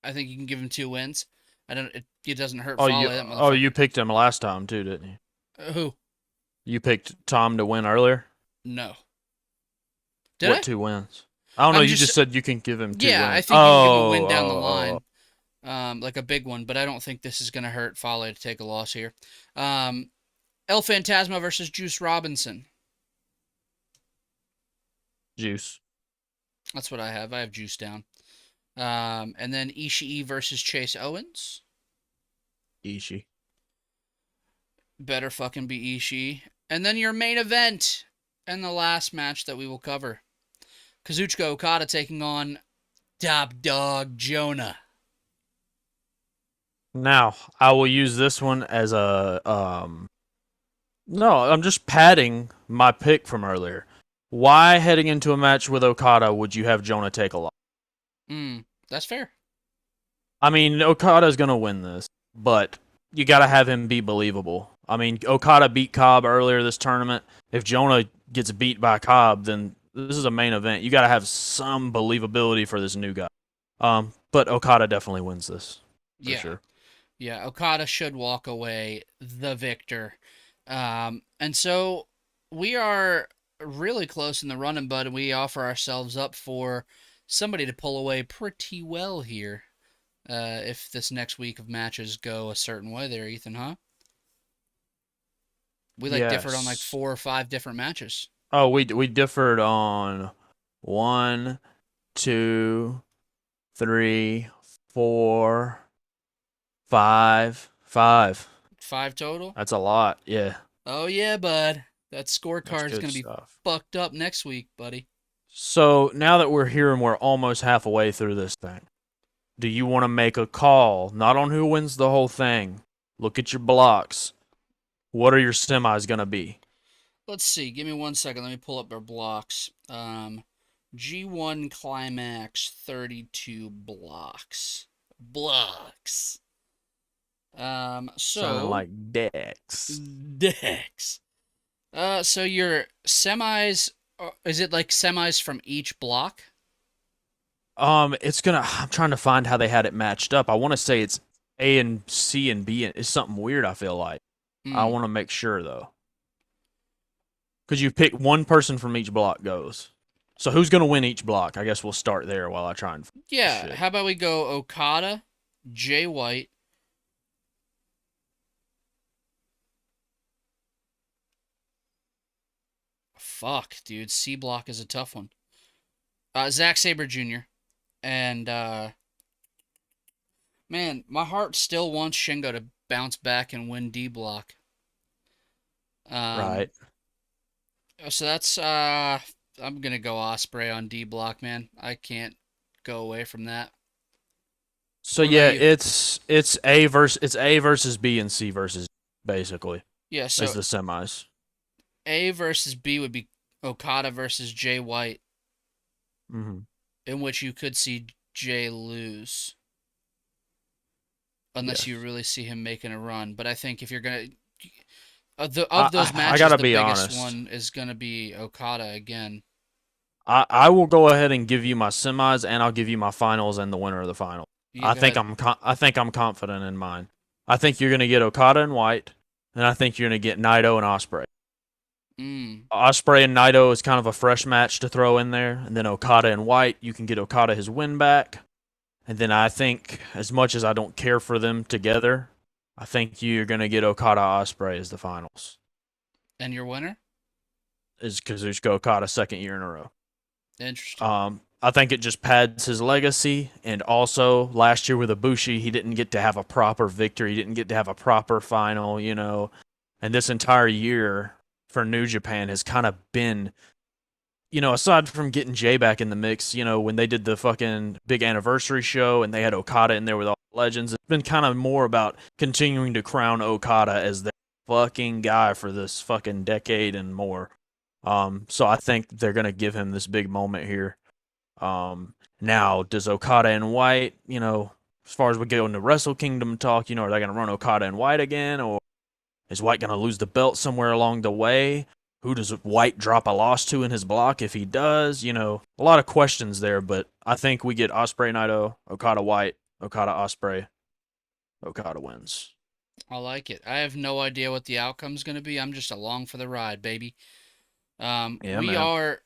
[SPEAKER 1] I think you can give him 2 wins. It doesn't hurt
[SPEAKER 2] Oh,
[SPEAKER 1] Fale,
[SPEAKER 2] you
[SPEAKER 1] that
[SPEAKER 2] oh
[SPEAKER 1] motherfucker.
[SPEAKER 2] you picked him last time too, didn't you?
[SPEAKER 1] Who?
[SPEAKER 2] You picked Tom to win earlier.
[SPEAKER 1] No. Did
[SPEAKER 2] What
[SPEAKER 1] I?
[SPEAKER 2] 2 wins? I don't know.
[SPEAKER 1] I'm
[SPEAKER 2] You
[SPEAKER 1] just
[SPEAKER 2] just said you can give him two
[SPEAKER 1] Yeah, I
[SPEAKER 2] wins.
[SPEAKER 1] think you can give him a
[SPEAKER 2] Oh,
[SPEAKER 1] win down the
[SPEAKER 2] oh,
[SPEAKER 1] line, like a big one, but I don't think this is going to hurt Fale to take a loss here. El Phantasma versus Juice Robinson.
[SPEAKER 2] Juice.
[SPEAKER 1] That's what I have. I have Juice down. And then Ishii versus Chase Owens.
[SPEAKER 2] Ishii.
[SPEAKER 1] Better fucking be Ishii. And then your main event and the last match that we will cover. Kazuchika Okada taking on Top Dog Jonah.
[SPEAKER 2] Now I will use this one as a No, I'm just padding my pick from earlier. Why heading into a match with Okada would you have Jonah take a loss?
[SPEAKER 1] That's fair.
[SPEAKER 2] I mean, Okada's gonna win this, but you gotta have him be believable. I mean, Okada beat Cobb earlier this tournament. If Jonah gets beat by Cobb, then this is a main event. You got to have some believability for this new guy. But Okada definitely wins this for
[SPEAKER 1] Yeah,
[SPEAKER 2] sure.
[SPEAKER 1] yeah. Okada should walk away the victor. And so we are really close in the running, bud. We offer ourselves up for somebody to pull away pretty well here. If this next week of matches go a certain way, there, Ethan, huh? We like differed on like
[SPEAKER 2] Yes.
[SPEAKER 1] 4 or 5 different matches.
[SPEAKER 2] Oh, we differed on one, two, three, four, five, five.
[SPEAKER 1] 5 total.
[SPEAKER 2] That's a lot. Yeah,
[SPEAKER 1] Oh yeah, bud. That
[SPEAKER 2] that's
[SPEAKER 1] scorecard is
[SPEAKER 2] good
[SPEAKER 1] gonna be
[SPEAKER 2] stuff.
[SPEAKER 1] fucked up next week, buddy.
[SPEAKER 2] So now that we're here and we're almost halfway through this thing, do you want to make a call? Not on who wins the whole thing. Look at your blocks. What are your semis gonna be?
[SPEAKER 1] Let's see. Give me 1 second. Let me pull up our blocks. G1 Climax 32 blocks. Blocks.
[SPEAKER 2] Sounding
[SPEAKER 1] So
[SPEAKER 2] like Dex.
[SPEAKER 1] Dex. So your semis, is it like semis from each block?
[SPEAKER 2] It's gonna. I'm trying to find how they had it matched up. I want to say it's A and C and B. It's something weird. I feel like. I
[SPEAKER 1] Hmm.
[SPEAKER 2] want to make sure though, because you pick one person from each block goes. So who's gonna win each block? I guess we'll start there while I try and find this
[SPEAKER 1] Yeah.
[SPEAKER 2] shit.
[SPEAKER 1] How about we go Okada, Jay White. Fuck, dude. C block is a tough one. Zack Saber Jr. And man, my heart still wants Shingo to bounce back and win D block. Um,
[SPEAKER 2] Right.
[SPEAKER 1] so that's I'm gonna go Osprey on D block, man. I can't go away from that.
[SPEAKER 2] So
[SPEAKER 1] What about
[SPEAKER 2] yeah,
[SPEAKER 1] you?
[SPEAKER 2] it's A versus B and C versus basically
[SPEAKER 1] Yeah,
[SPEAKER 2] as
[SPEAKER 1] so
[SPEAKER 2] the semis.
[SPEAKER 1] A versus B would be Okada versus Jay White,
[SPEAKER 2] Hmm.
[SPEAKER 1] in which you could see Jay lose unless you
[SPEAKER 2] Yes.
[SPEAKER 1] really see him making a run. But I think if you're gonna of
[SPEAKER 2] I,
[SPEAKER 1] those
[SPEAKER 2] I
[SPEAKER 1] matches,
[SPEAKER 2] gotta
[SPEAKER 1] the
[SPEAKER 2] be
[SPEAKER 1] biggest
[SPEAKER 2] honest.
[SPEAKER 1] one is gonna be Okada again.
[SPEAKER 2] I will go ahead and give you my semis, and I'll give you my finals and the winner of the final.
[SPEAKER 1] You go ahead.
[SPEAKER 2] I think I'm confident in mine. I think you're gonna get Okada and White, and I think you're gonna get Naito and Osprey.
[SPEAKER 1] Mm.
[SPEAKER 2] Osprey and Naito is kind of a fresh match to throw in there, and then Okada and White, you can get Okada his win back, and then I think as much as I don't care for them together, I think you're gonna get Okada Osprey as the finals.
[SPEAKER 1] And your winner?
[SPEAKER 2] Is Kazuchika Okada second year in a row.
[SPEAKER 1] Interesting.
[SPEAKER 2] I think it just pads his legacy. And also, last year with Ibushi, he didn't get to have a proper victory. He didn't get to have a proper final, you know. And this entire year for New Japan has kind of been, you know, aside from getting Jay back in the mix, you know, when they did the fucking big anniversary show and they had Okada in there with all the legends, it's been kind of more about continuing to crown Okada as the fucking guy for this fucking decade and more. So I think they're gonna give him this big moment here. Now does Okada and White, you know, as far as we go into Wrestle Kingdom talk, you know, are they gonna run Okada and White again, or is White gonna lose the belt somewhere along the way? Who does White drop a loss to in his block if he does? You know, a lot of questions there, but I think we get Osprey Naito, Okada White, Okada Osprey, Okada wins.
[SPEAKER 1] I like it. I have no idea what the outcome's going to be. I'm just along for the ride, baby.
[SPEAKER 2] Yeah,
[SPEAKER 1] We
[SPEAKER 2] man.
[SPEAKER 1] are,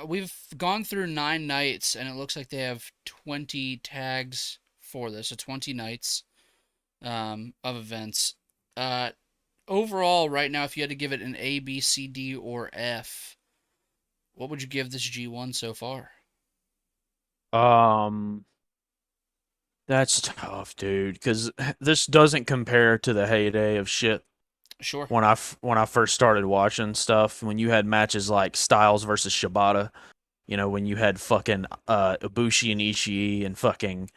[SPEAKER 1] we've gone through 9 nights, and it looks like they have 20 tags for this. So 20 nights of events. Uh, Overall, right now, if you had to give it an A, B, C, D, or F, what would you give this G1 so far?
[SPEAKER 2] Um, that's tough, dude, because this doesn't compare to the heyday of shit
[SPEAKER 1] Sure.
[SPEAKER 2] when I first started watching stuff. When you had matches like Styles versus Shibata, you know, when you had fucking Ibushi and Ishii and fucking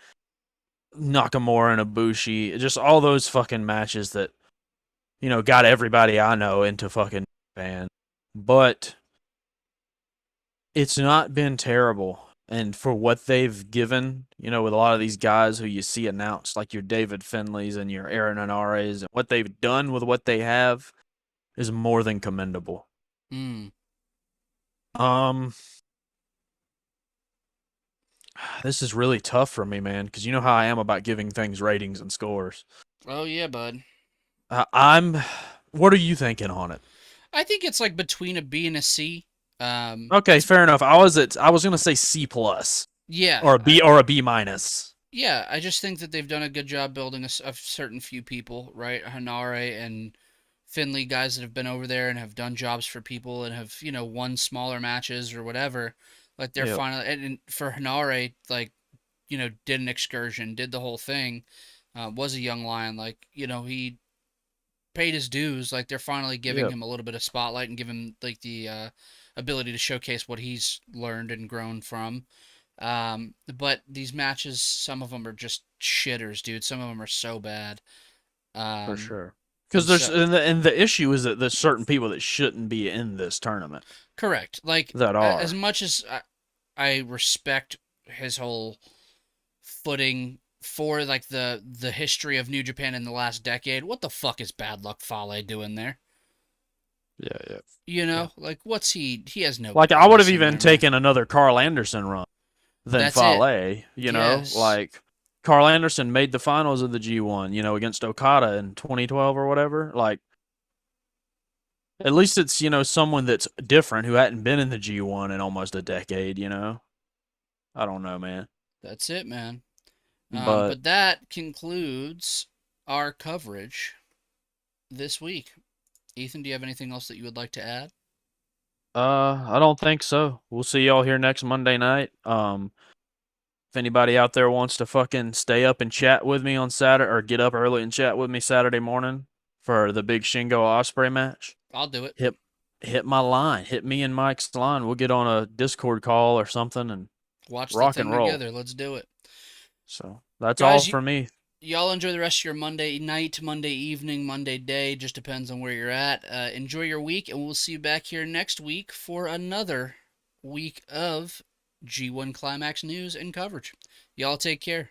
[SPEAKER 2] Nakamura and Ibushi, just all those fucking matches that you know got everybody I know into fucking Japan. But it's not been terrible. and for what they've given, with a lot of these guys who you see announced, like your David Finleys and your Aaron Anares, and what they've done with what they have is more than commendable.
[SPEAKER 1] Mm.
[SPEAKER 2] Um, this is really tough for me, man, because you know how I am about giving things ratings and scores.
[SPEAKER 1] Oh yeah, bud.
[SPEAKER 2] I'm. What are you thinking on it?
[SPEAKER 1] I think it's like between a B and a C.
[SPEAKER 2] Okay,
[SPEAKER 1] It's
[SPEAKER 2] fair enough. I was gonna say C plus
[SPEAKER 1] yeah,
[SPEAKER 2] or a B minus.
[SPEAKER 1] yeah. I just think that they've done a good job building a certain few people, right? Hanare and Finley, guys that have been over there and have done jobs for people and have won smaller matches or whatever. Like they're
[SPEAKER 2] Yep,
[SPEAKER 1] finally, and for Hanare, like did an excursion, did the whole thing. Was a young lion, like he paid his dues. Like they're finally giving
[SPEAKER 2] yep,
[SPEAKER 1] him a little bit of spotlight and give him like the ability to showcase what he's learned and grown from. But these matches, some of them are just shitters, dude. Some of them are so bad.
[SPEAKER 2] for
[SPEAKER 1] Um,
[SPEAKER 2] sure. Because
[SPEAKER 1] and
[SPEAKER 2] there's
[SPEAKER 1] so
[SPEAKER 2] and the issue is that there's certain people that shouldn't be in this tournament
[SPEAKER 1] correct. Like
[SPEAKER 2] that
[SPEAKER 1] as
[SPEAKER 2] are.
[SPEAKER 1] much as I respect his whole footing for like the history of New Japan in the last decade, what the fuck is Bad Luck Fale doing there?
[SPEAKER 2] Yeah, yeah, yeah.
[SPEAKER 1] Like what's he has no
[SPEAKER 2] Like I would have
[SPEAKER 1] business in
[SPEAKER 2] even
[SPEAKER 1] there, man.
[SPEAKER 2] taken another Carl Anderson run than
[SPEAKER 1] That's it.
[SPEAKER 2] Fale.
[SPEAKER 1] Yes.
[SPEAKER 2] Like Carl Anderson made the finals of the G1. Against Okada in 2012 or whatever. Like at least it's someone that's different who hadn't been in the G1 in almost a decade. I don't know, man.
[SPEAKER 1] That's it, man.
[SPEAKER 2] But
[SPEAKER 1] But that concludes our coverage this week. Ethan, do you have anything else that you would like to add?
[SPEAKER 2] I don't think so. We'll see y'all here next Monday night. If anybody out there wants to fucking stay up and chat with me on Saturday or get up early and chat with me Saturday morning for the big Shingo Osprey match,
[SPEAKER 1] I'll do it.
[SPEAKER 2] hit hit my line. Hit me and Mike's line. We'll get on a Discord call or something and
[SPEAKER 1] Watch the
[SPEAKER 2] rock and
[SPEAKER 1] thing
[SPEAKER 2] roll.
[SPEAKER 1] together. Let's do it.
[SPEAKER 2] So that's all
[SPEAKER 1] Guys,
[SPEAKER 2] for me.
[SPEAKER 1] y'all enjoy the rest of your Monday night, Monday evening, Monday day. Just depends on where you're at. Enjoy your week, and we'll see you back here next week for another week of G1 Climax news and coverage. Y'all take care.